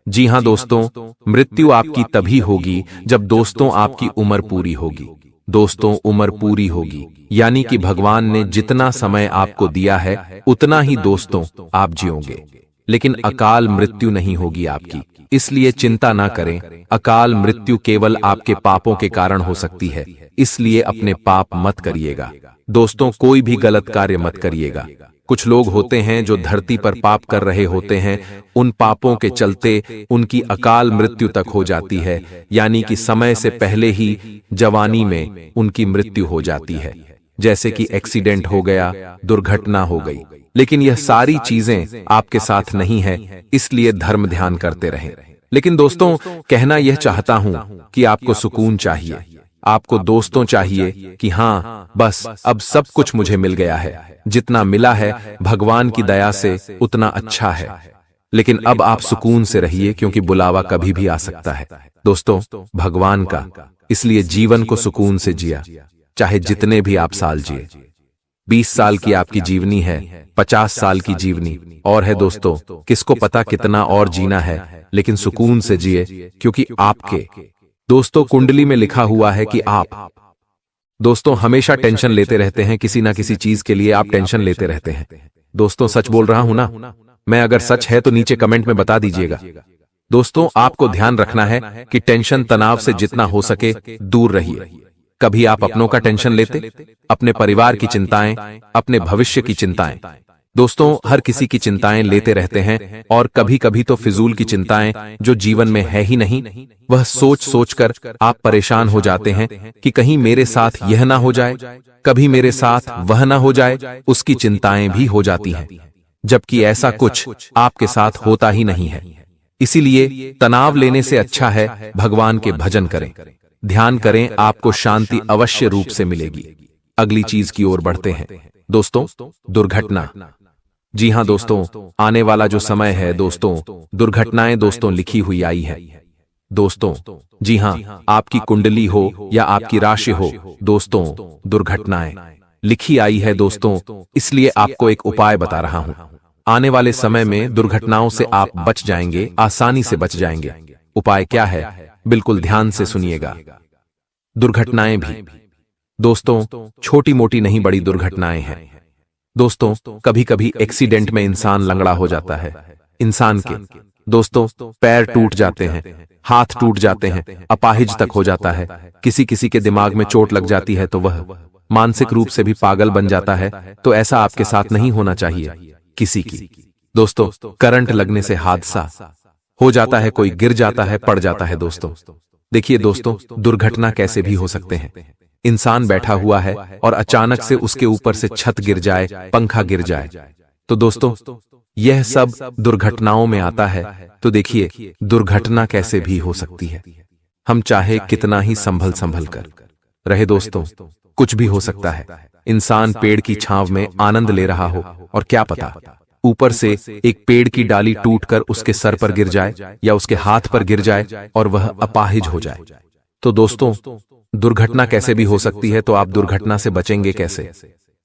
जी हां दोस्तों, मृत्यु आपकी तभी होगी जब दोस्तों आपकी उम्र पूरी होगी। दोस्तों उम्र पूरी होगी यानी कि भगवान ने जितना समय आपको दिया है उतना ही दोस्तों आप जियोगे, लेकिन अकाल मृत्यु नहीं होगी आपकी। इसलिए चिंता ना करें, अकाल मृत्यु केवल आपके पापों के कारण हो सकती है, इसलिए अपने पाप मत करिएगा दोस्तों, कोई भी गलत कार्य मत करिएगा। कुछ लोग होते हैं जो धरती पर पाप कर रहे होते हैं, उन पापों के चलते उनकी अकाल मृत्यु तक हो जाती है, यानी कि समय से पहले ही जवानी में उनकी मृत्यु हो जाती है, जैसे कि एक्सीडेंट हो गया, दुर्घटना हो गई। लेकिन यह सारी चीजें आपके साथ नहीं है, इसलिए धर्म ध्यान करते रहें। लेकिन दोस्तों कहना यह चाहता हूं कि आपको सुकून चाहिए, आपको दोस्तों चाहिए कि हां बस अब सब कुछ मुझे मिल गया है, जितना मिला है भगवान की दया से उतना अच्छा है। लेकिन अब आप सुकून से रहिए, क्योंकि बुलावा कभी भी आ सकता है दोस्तों भगवान का। इसलिए जीवन को सुकून से जिया, चाहे जितने भी आप साल जिए। 20 साल की आपकी जीवनी है, 50 साल की जीवनी और है दोस्तों, किसको पता कितना और जीना है, लेकिन सुकून से जिए, क्योंकि आपके दोस्तों कुंडली में लिखा हुआ है कि आप दोस्तों हमेशा टेंशन लेते रहते हैं, किसी ना किसी चीज के लिए आप टेंशन लेते रहते हैं। दोस्तों सच बोल रहा हूं ना मैं? अगर सच है तो नीचे कमेंट में बता दीजिएगा। दोस्तों आपको ध्यान रखना है कि टेंशन तनाव से जितना हो सके दूर रहिए। कभी आप अपनों का टेंशन लेते, अपने परिवार की चिंताएं, अपने भविष्य की चिंताएं। दोस्तों हर किसी की चिंताएं लेते रहते हैं, और कभी कभी तो फिजूल की चिंताएं जो जीवन में है ही नहीं, वह सोच सोच कर आप परेशान हो जाते हैं कि कहीं मेरे साथ यह ना हो जाए, कभी मेरे साथ वह ना हो जाए, उसकी चिंताएं भी हो जाती हैं, जबकि ऐसा कुछ आपके साथ होता ही नहीं है। इसीलिए तनाव लेने से अच्छा है भगवान के भजन करें, ध्यान करें, आपको शांति अवश्य रूप से मिलेगी। अगली चीज की ओर बढ़ते हैं दोस्तों, दुर्घटना। जी हाँ दोस्तों, आने वाला जो समय है दोस्तों, दुर्घटनाएं दोस्तों लिखी हुई आई है दोस्तों। जी हाँ, आपकी कुंडली हो या आपकी राशि हो दोस्तों, दुर्घटनाएं लिखी आई है दोस्तों। इसलिए आपको एक उपाय बता रहा हूं। आने वाले समय में दुर्घटनाओं से आप बच जाएंगे, आसानी से बच जाएंगे। उपाय क्या है, बिल्कुल ध्यान से सुनिएगा। दुर्घटनाएं भी दोस्तों छोटी मोटी नहीं, बड़ी दुर्घटनाएं हैं दोस्तों। कभी कभी एक्सीडेंट में इंसान लंगड़ा हो जाता है। इंसान के दोस्तों पैर टूट जाते हैं, हाथ टूट जाते हैं, अपाहिज तक हो जाता है। किसी किसी के दिमाग में चोट लग जाती है तो वह मानसिक रूप से भी पागल बन जाता है। तो ऐसा आपके साथ नहीं होना चाहिए। किसी की दोस्तों करंट लगने से हादसा हो जाता है, कोई गिर जाता है, पड़ जाता है दोस्तों। देखिए दोस्तों, दुर्घटना कैसे भी हो सकते हैं। इंसान बैठा हुआ है और अचानक से उसके ऊपर से छत गिर जाए, पंखा गिर जाए, तो दोस्तों यह सब दुर्घटनाओं में आता है। तो देखिए दुर्घटना कैसे भी हो सकती है। हम चाहे कितना ही संभल संभल कर रहे दोस्तों, कुछ भी हो सकता है। इंसान पेड़ की छांव में आनंद ले रहा हो और क्या पता ऊपर से एक पेड़ की डाली टूटकर उसके सर पर गिर जाए या उसके हाथ पर गिर जाए और वह अपाहिज हो जाए। तो दोस्तों दुर्घटना कैसे भी हो सकती है। तो आप दुर्घटना से बचेंगे कैसे?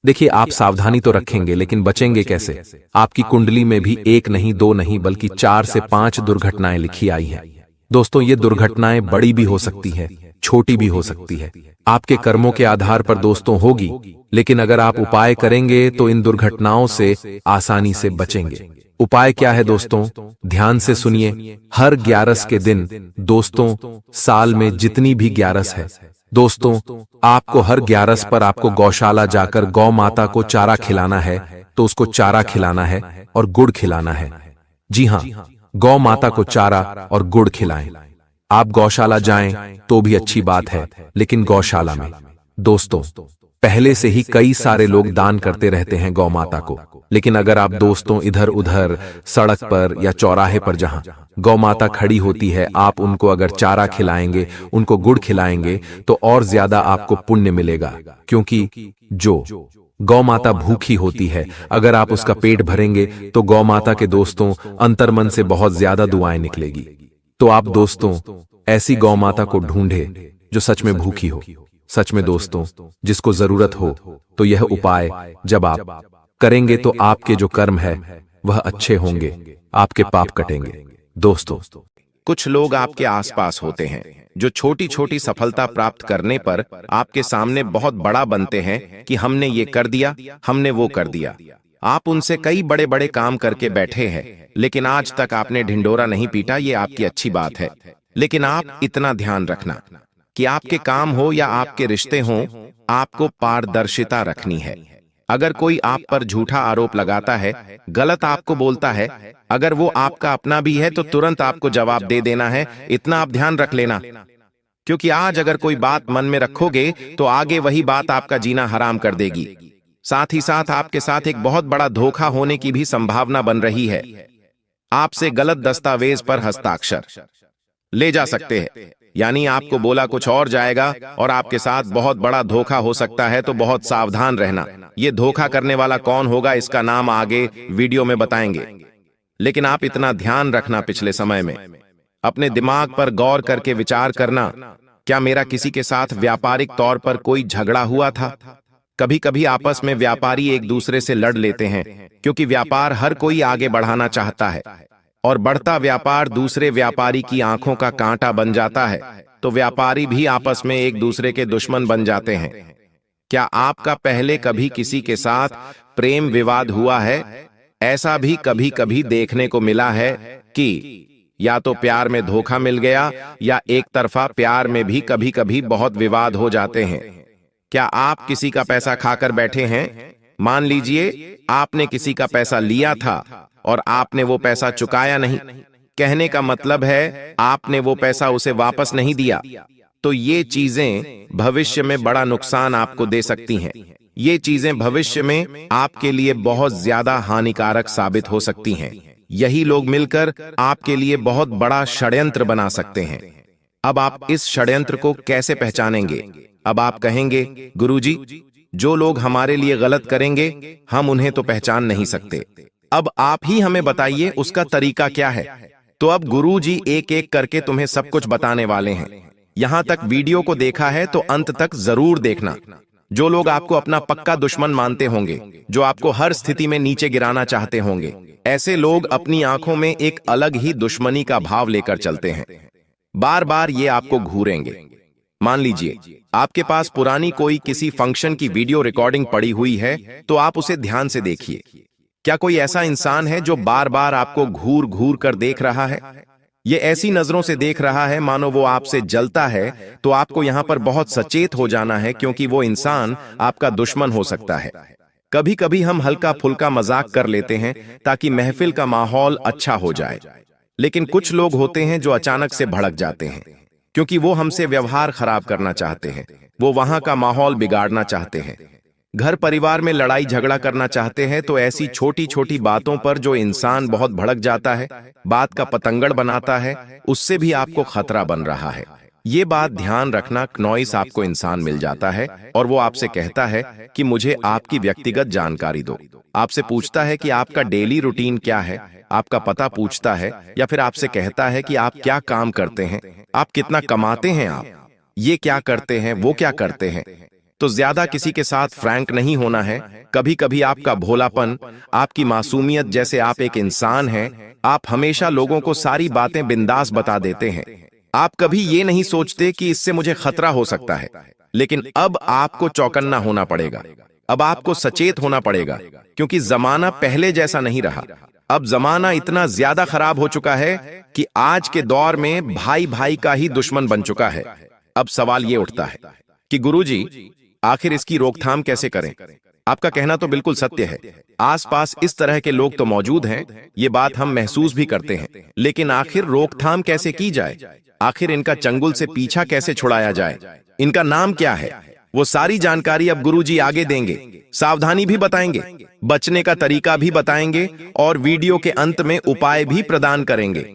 देखिए, आप सावधानी तो रखेंगे, लेकिन बचेंगे कैसे? आपकी कुंडली में भी एक नहीं, दो नहीं, बल्कि 4 से 5 दुर्घटनाएं लिखी आई हैं दोस्तों। ये दुर्घटनाएं बड़ी भी हो सकती है, छोटी भी हो सकती है, आपके कर्मों के आधार पर दोस्तों होगी। लेकिन अगर आप उपाय करेंगे तो इन दुर्घटनाओं से आसानी से बचेंगे। उपाय क्या है दोस्तों? ध्यान से सुनिए। हर 11 के दिन दोस्तों, साल में जितनी भी 11 है दोस्तों, आपको हर 11 पर आपको गौशाला जाकर गौ माता को चारा खिलाना है। तो उसको चारा खिलाना है और गुड़ खिलाना है। जी हाँ, गौ माता को चारा और गुड़ खिलाएं। आप गौशाला जाएं तो भी अच्छी बात है, लेकिन गौशाला में दोस्तों पहले से ही कई सारे लोग दान करते रहते हैं गौ माता को। लेकिन अगर आप दोस्तों इधर उधर सड़क पर या चौराहे पर जहां गौ माता खड़ी होती है, आप उनको अगर चारा खिलाएंगे, उनको गुड़ खिलाएंगे, तो और ज्यादा आपको पुण्य मिलेगा। क्योंकि जो गौ माता भूखी होती है, अगर आप उसका पेट भरेंगे तो गौ माता के दोस्तों अंतर्मन से बहुत ज्यादा दुआएं निकलेगी। तो आप दोस्तों ऐसी गौ माता को ढूंढे जो सच में भूखी हो, सच में दोस्तों जिसको जरूरत हो। तो यह उपाय जब आप करेंगे तो आपके जो कर्म है वह अच्छे होंगे, आपके पाप कटेंगे दोस्तों। कुछ लोग आपके आसपास होते हैं जो छोटी छोटी सफलता प्राप्त करने पर आपके सामने बहुत बड़ा बनते हैं कि हमने ये कर दिया, हमने वो कर दिया। आप उनसे कई बड़े बड़े काम करके बैठे हैं, लेकिन आज तक आपने ढिंढोरा नहीं पीटा। ये आपकी अच्छी बात है, लेकिन आप इतना ध्यान रखना कि आपके काम हो या आपके रिश्ते हों, आपको पारदर्शिता रखनी है। अगर कोई आप पर झूठा आरोप लगाता है, गलत आपको बोलता है, अगर वो आपका अपना भी है तो तुरंत आपको जवाब दे देना है। इतना आप ध्यान रख लेना, क्योंकि आज अगर कोई बात मन में रखोगे तो आगे वही बात आपका जीना हराम कर देगी। साथ ही साथ आपके साथ एक बहुत बड़ा धोखा होने की भी संभावना बन रही है। आपसे गलत दस्तावेज पर हस्ताक्षर ले जा सकते हैं, यानी आपको बोला कुछ और जाएगा और आपके साथ बहुत बड़ा धोखा हो सकता है। तो बहुत सावधान रहना। ये धोखा करने वाला कौन होगा, इसका नाम आगे वीडियो में बताएंगे। लेकिन आप इतना ध्यान रखना, पिछले समय में अपने दिमाग पर गौर करके विचार करना, क्या मेरा किसी के साथ व्यापारिक तौर पर कोई झगड़ा हुआ था? कभी कभी आपस में व्यापारी एक दूसरे से लड़ लेते हैं, क्योंकि व्यापार हर कोई आगे बढ़ाना चाहता है और बढ़ता व्यापार दूसरे व्यापारी की आंखों का कांटा बन जाता है। तो व्यापारी भी आपस में एक दूसरे के दुश्मन बन जाते हैं। क्या आपका पहले कभी किसी के साथ प्रेम विवाद हुआ है? ऐसा भी कभी कभी देखने को मिला है कि या तो प्यार में धोखा मिल गया या एक तरफा प्यार में भी कभी कभी बहुत विवाद हो जाते हैं। क्या आप किसी का पैसा खाकर बैठे हैं? मान लीजिए आपने किसी का पैसा लिया था और आपने वो पैसा चुकाया नहीं। कहने का मतलब है आपने वो पैसा उसे वापस नहीं दिया। तो ये चीजें भविष्य में बड़ा नुकसान आपको दे सकती हैं। ये चीजें भविष्य में आपके लिए बहुत ज्यादा हानिकारक साबित हो सकती हैं। यही लोग मिलकर आपके लिए बहुत बड़ा षड्यंत्र बना सकते हैं। अब आप इस षड्यंत्र को कैसे पहचानेंगे? अब आप कहेंगे, गुरुजी, जो लोग हमारे लिए गलत करेंगे हम उन्हें तो पहचान नहीं सकते। अब आप ही हमें बताइए उसका तरीका क्या है। तो अब गुरुजी एक एक करके तुम्हें सब कुछ बताने वाले हैं। यहां तक वीडियो को देखा है तो अंत तक जरूर देखना। जो लोग आपको अपना पक्का दुश्मन मानते होंगे, जो आपको हर स्थिति में नीचे गिराना चाहते होंगे, ऐसे लोग अपनी आंखों में एक अलग ही दुश्मनी का भाव लेकर चलते हैं। बार बार ये आपको घूरेंगे। मान लीजिए आपके पास पुरानी कोई किसी फंक्शन की वीडियो रिकॉर्डिंग पड़ी हुई है, तो आप उसे ध्यान से देखिए। क्या कोई ऐसा इंसान है जो बार बार आपको घूर घूर कर देख रहा है? ये ऐसी नजरों से देख रहा है मानो वो आपसे जलता है। तो आपको यहां पर बहुत सचेत हो जाना है, क्योंकि वो इंसान आपका दुश्मन हो सकता है। कभी कभी हम हल्का फुल्का मजाक कर लेते हैं ताकि महफिल का माहौल अच्छा हो जाए, लेकिन कुछ लोग होते हैं जो अचानक से भड़क जाते हैं, क्योंकि वो हमसे व्यवहार खराब करना चाहते हैं। वो वहां का माहौल बिगाड़ना चाहते हैं, घर परिवार में लड़ाई झगड़ा करना चाहते हैं। तो ऐसी छोटी छोटी बातों पर जो इंसान बहुत भड़क जाता है, बात का पतंगड़ बनाता है, उससे भी आपको खतरा बन रहा है। ये बात ध्यान रखना। नॉइस आपको इंसान मिल जाता है और वो आपसे कहता है कि मुझे आपकी व्यक्तिगत जानकारी दो। आपसे पूछता है कि आपका डेली रूटीन क्या है, आपका पता पूछता है, या फिर आपसे कहता है कि आप क्या काम करते हैं, आप कितना कमाते हैं, आप ये क्या करते हैं, वो क्या करते हैं। तो ज्यादा किसी के साथ फ्रैंक नहीं होना है। कभी कभी आपका भोलापन, आपकी मासूमियत, जैसे आप एक इंसान हैं, आप हमेशा लोगों को सारी बातें बिंदास बता देते हैं। आप कभी ये नहीं सोचते कि इससे मुझे खतरा हो सकता है। लेकिन अब आपको चौकन्ना होना पड़ेगा। अब आपको सचेत होना पड़ेगा, क्योंकि जमाना पहले जैसा नहीं रहा। अब जमाना इतना ज्यादा खराब हो चुका है कि आज के दौर में भाई भाई का ही दुश्मन बन चुका है। अब सवाल ये उठता है कि गुरुजी, आखिर इसकी रोकथाम कैसे करें? आपका कहना तो बिल्कुल सत्य है। आसपास इस तरह के लोग तो मौजूद हैं, ये बात हम महसूस भी करते हैं। लेकिन आखिर रोकथाम कैसे की जाए? आखिर इनका चंगुल से पीछा कैसे छुड़ाया जाए? इनका नाम क्या है? वो सारी जानकारी अब गुरुजी आगे देंगे। सावधानी भी बताएंगे, बचने का तरीका भी बताएंगे, और वीडियो के अंत में उपाय भी प्रदान करेंगे।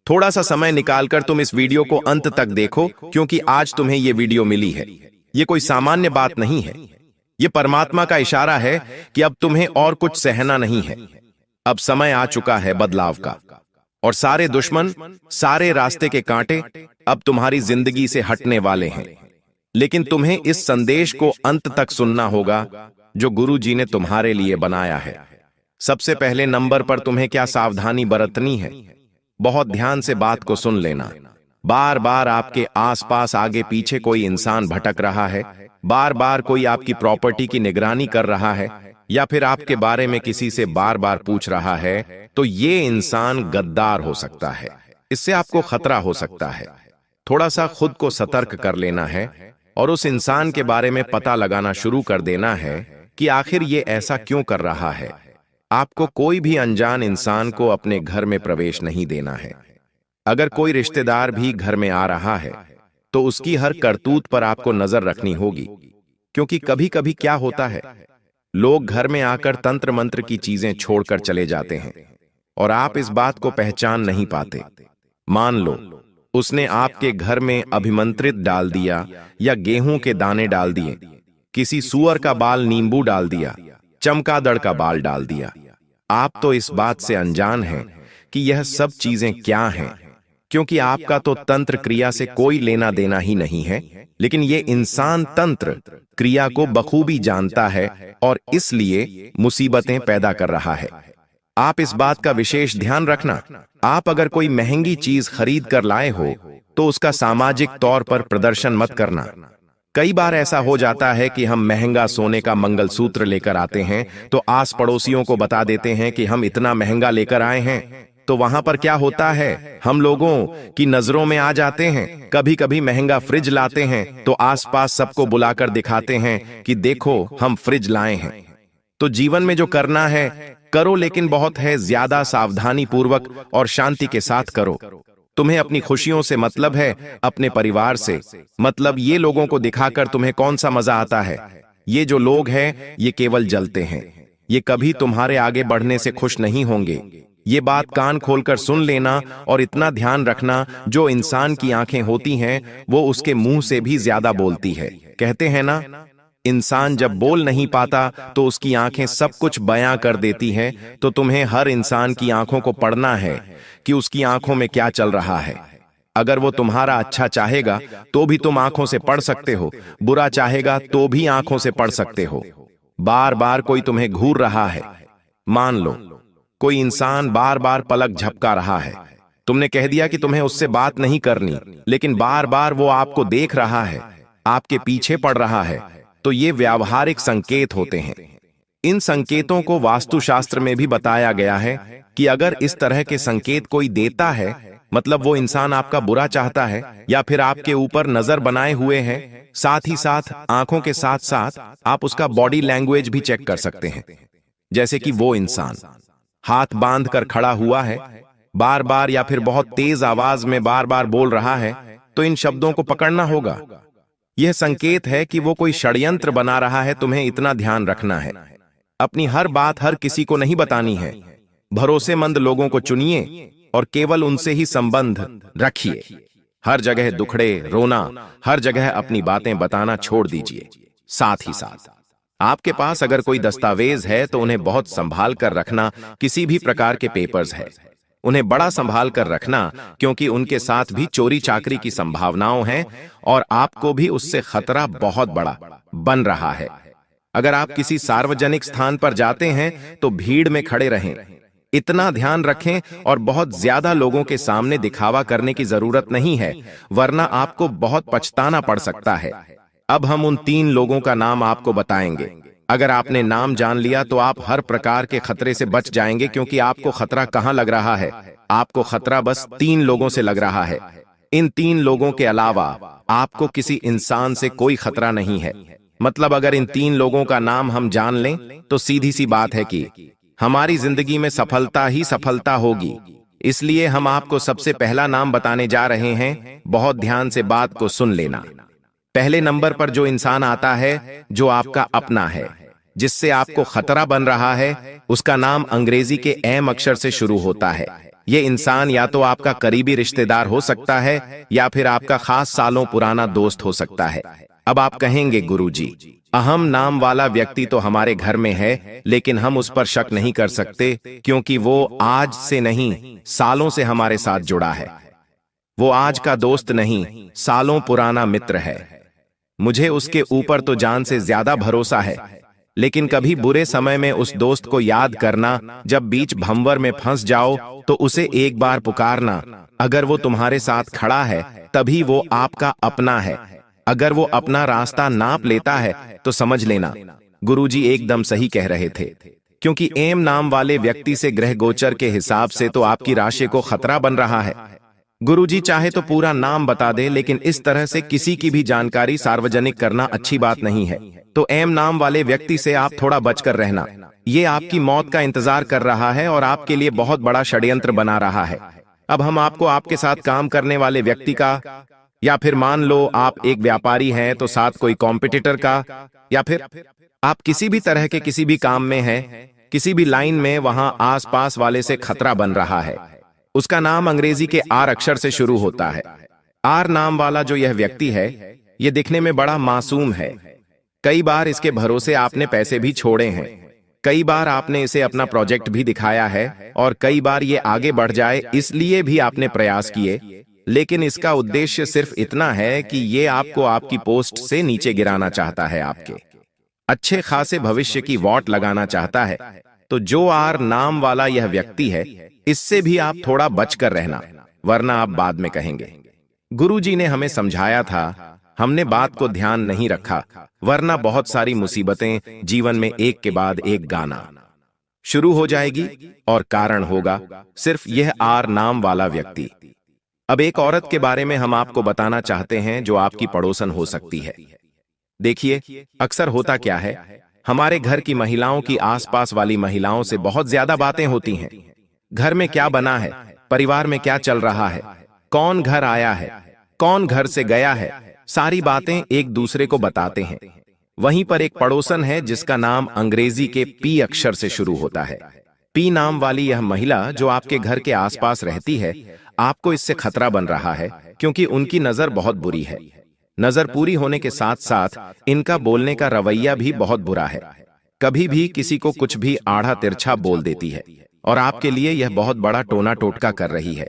थोड़ा सा समय निकालकर तुम इस वीडियो को अंत तक देखो, क्योंकि आज तुम्हें ये वीडियो मिली है। ये कोई सामान्य बात नहीं है। ये परमात्मा का इशारा है कि अब तुम्हें और कुछ सहना नहीं है। अब समय आ चुका है बदलाव का, और सारे दुश्मन, सारे रास्ते के कांटे अब तुम्हारी जिंदगी से हटने वाले हैं। लेकिन तुम्हें इस संदेश को अंत तक सुनना होगा जो गुरु जी ने तुम्हारे लिए बनाया है। सबसे पहले नंबर पर तुम्हें क्या सावधानी बरतनी है? बहुत ध्यान से बात को सुन लेना। बार बार आपके आसपास आगे पीछे कोई इंसान भटक रहा है, बार बार कोई आपकी प्रॉपर्टी की निगरानी कर रहा है, या फिर आपके बारे में किसी से बार बार पूछ रहा है, तो ये इंसान गद्दार हो सकता है। इससे आपको खतरा हो सकता है। थोड़ा सा खुद को सतर्क कर लेना है और उस इंसान के बारे में पता लगाना शुरू कर देना है कि आखिर ये ऐसा क्यों कर रहा है। आपको कोई भी अनजान इंसान को अपने घर में प्रवेश नहीं देना है। अगर कोई रिश्तेदार भी घर में आ रहा है तो उसकी हर करतूत पर आपको नजर रखनी होगी, क्योंकि कभी कभी क्या होता है, लोग घर में आकर तंत्र मंत्र की चीजें छोड़कर चले जाते हैं और आप इस बात को पहचान नहीं पाते। मान लो उसने आपके घर में अभिमंत्रित डाल दिया, या गेहूं के दाने डाल दिए, किसी सुअर का बाल नींबू डाल दिया, चमगादड़ का बाल डाल दिया। आप तो इस बात से अनजान हैं कि यह सब चीजें क्या हैं, क्योंकि आपका तो तंत्र क्रिया से कोई लेना देना ही नहीं है। लेकिन ये इंसान तंत्र क्रिया को बखूबी जानता है और इसलिए मुसीबतें पैदा कर रहा है। आप इस बात का विशेष ध्यान रखना। आप अगर कोई महंगी चीज खरीद कर लाए हो तो उसका सामाजिक तौर पर प्रदर्शन मत करना। कई बार ऐसा हो जाता है कि हम महंगा सोने का मंगलसूत्र लेकर आते हैं तो आस पड़ोसियों को बता देते हैं कि हम इतना महंगा लेकर आए हैं। तो वहां पर क्या होता है, हम लोगों की नजरों में आ जाते हैं। कभी कभी महंगा फ्रिज लाते हैं तो आसपास सबको बुलाकर दिखाते हैं कि देखो हम फ्रिज लाए हैं। तो जीवन में जो करना है करो, लेकिन बहुत है ज्यादा सावधानी पूर्वक और शांति के साथ करो। तुम्हें अपनी खुशियों से मतलब है, अपने परिवार से मतलब। ये लोगों को दिखाकर तुम्हें कौन सा मजा आता है? ये जो लोग हैं ये केवल जलते हैं, ये कभी तुम्हारे आगे बढ़ने से खुश नहीं होंगे। ये बात कान खोलकर सुन लेना और इतना ध्यान रखना, जो इंसान की आंखें होती हैं वो उसके मुंह से भी ज्यादा बोलती है। कहते हैं ना, इंसान जब बोल नहीं पाता तो उसकी आंखें सब कुछ बयां कर देती हैं, तो तुम्हें हर इंसान की आंखों को पढ़ना है कि उसकी आंखों में क्या चल रहा है। अगर वो तुम्हारा अच्छा चाहेगा तो भी तुम आंखों से पढ़ सकते हो, बुरा चाहेगा तो भी आंखों से पढ़ सकते हो। बार बार कोई तुम्हें घूर रहा है, मान लो कोई इंसान बार बार पलक झपका रहा है, तुमने कह दिया कि तुम्हें उससे बात नहीं करनी, लेकिन बार बार वो आपको देख रहा है, आपके पीछे पड़ रहा है, तो ये व्यावहारिक संकेत होते हैं। इन संकेतों को वास्तुशास्त्र में भी बताया गया है कि अगर इस तरह के संकेत कोई देता है, मतलब वो इंसान आपका बुरा चाहता है या फिर आपके ऊपर नजर बनाए हुए है। साथ ही साथ आंखों के साथ साथ आप उसका बॉडी लैंग्वेज भी चेक कर सकते हैं। जैसे कि वो इंसान हाथ बांध कर खड़ा हुआ है, बार बार या फिर बहुत तेज आवाज में बार बार बोल रहा है, तो इन शब्दों को पकड़ना होगा। यह संकेत है कि वो कोई षड्यंत्र बना रहा है, तुम्हें इतना ध्यान रखना है। अपनी हर बात हर किसी को नहीं बतानी है, भरोसेमंद लोगों को चुनिए और केवल उनसे ही संबंध रखिए। हर जगह दुखड़े रोना, हर जगह अपनी बातें बताना छोड़ दीजिए। साथ ही साथ आपके पास अगर कोई दस्तावेज है तो उन्हें बहुत संभाल कर रखना। किसी भी प्रकार के पेपर्स है, उन्हें बड़ा संभाल कर रखना, क्योंकि उनके साथ भी चोरी चाकरी की संभावनाओं हैं और आपको भी उससे खतरा बहुत बड़ा बन रहा है। अगर आप किसी सार्वजनिक स्थान पर जाते हैं तो भीड़ में खड़े रहें, इतना ध्यान रखें, और बहुत ज्यादा लोगों के सामने दिखावा करने की जरूरत नहीं है, वरना आपको बहुत पछताना पड़ सकता है। अब हम उन 3 लोगों का नाम आपको बताएंगे। अगर आपने नाम जान लिया तो आप हर प्रकार के खतरे से बच जाएंगे, क्योंकि आपको खतरा कहां लग रहा है? आपको खतरा बस 3 लोगों से लग रहा है। इन 3 लोगों के अलावा आपको किसी इंसान से कोई खतरा नहीं है। मतलब अगर इन 3 लोगों का नाम हम जान लें तो सीधी सी बात है कि हमारी जिंदगी में सफलता ही सफलता होगी। इसलिए हम आपको सबसे पहला नाम बताने जा रहे हैं। बहुत ध्यान से बात को सुन लेना। पहले नंबर पर जो इंसान आता है, जो आपका अपना है, जिससे आपको खतरा बन रहा है, उसका नाम अंग्रेजी के एम अक्षर से शुरू होता है। ये इंसान या तो आपका करीबी रिश्तेदार हो सकता है या फिर आपका खास सालों पुराना दोस्त हो सकता है। अब आप कहेंगे, गुरुजी, अहम नाम वाला व्यक्ति तो हमारे घर में है, लेकिन हम उस पर शक नहीं कर सकते, क्योंकि वो आज से नहीं सालों से हमारे साथ जुड़ा है। वो आज का दोस्त नहीं, सालों पुराना मित्र है। मुझे उसके ऊपर तो जान से ज्यादा भरोसा है, लेकिन कभी बुरे समय में उस दोस्त को याद करना। जब बीच भंवर में फंस जाओ तो उसे एक बार पुकारना। अगर वो तुम्हारे साथ खड़ा है तभी वो आपका अपना है। अगर वो अपना रास्ता नाप लेता है तो समझ लेना गुरुजी एकदम सही कह रहे थे, क्योंकि एम नाम वाले व्यक्ति से ग्रह गोचर के हिसाब से तो आपकी राशि को खतरा बन रहा है। गुरुजी चाहे तो पूरा नाम बता दे, लेकिन इस तरह से किसी की भी जानकारी सार्वजनिक करना अच्छी बात नहीं है। तो एम नाम वाले व्यक्ति से आप थोड़ा बचकर रहना। ये आपकी मौत का इंतजार कर रहा है और आपके लिए बहुत बड़ा षड्यंत्र बना रहा है। अब हम आपको आपके साथ काम करने वाले व्यक्ति का, या फिर मान लो आप एक व्यापारी हैं तो साथ कोई कॉम्पिटिटर का, या फिर आप किसी भी तरह के किसी भी काम में हैं, किसी भी लाइन में, वहां आसपास वाले से खतरा बन रहा है। उसका नाम अंग्रेजी के आर अक्षर से शुरू होता है। आर नाम वाला जो यह व्यक्ति है, यह दिखने में बड़ा मासूम है। कई बार इसके भरोसे आपने पैसे भी छोड़े हैं, कई बार आपने इसे अपना प्रोजेक्ट भी दिखाया है, और कई बार ये आगे बढ़ जाए इसलिए भी आपने प्रयास किए, लेकिन इसका उद्देश्य सिर्फ इतना है कि ये आपको आपकी पोस्ट से नीचे गिराना चाहता है, आपके अच्छे खासे भविष्य की वॉट लगाना चाहता है। तो जो आर नाम वाला यह व्यक्ति है, इससे भी आप थोड़ा बचकर रहना, वरना आप बाद में कहेंगे, गुरुजी ने हमें समझाया था, हमने बात को ध्यान नहीं रखा, वरना बहुत सारी मुसीबतें जीवन में एक के बाद एक गाना शुरू हो जाएगी, और कारण होगा सिर्फ यह आर नाम वाला व्यक्ति। अब एक औरत के बारे में हम आपको बताना चाहते हैं जो आपकी पड़ोसन हो सकती है। देखिए, अक्सर होता क्या है, हमारे घर की महिलाओं की आसपास वाली महिलाओं से बहुत ज्यादा बातें होती हैं। घर में क्या बना है, परिवार में क्या चल रहा है, कौन घर आया है, कौन घर से गया है, सारी बातें एक दूसरे को बताते हैं। वहीं पर एक पड़ोसन है जिसका नाम अंग्रेजी के पी अक्षर से शुरू होता है। पी नाम वाली यह महिला जो आपके घर के आसपास रहती है, आपको इससे खतरा बन रहा है, क्योंकि उनकी नजर बहुत बुरी है। नजर पूरी होने के साथ साथ इनका बोलने का रवैया भी बहुत बुरा है। कभी भी किसी को कुछ भी आड़ा तिरछा बोल देती है और आपके लिए यह बहुत बड़ा टोना टोटका कर रही है।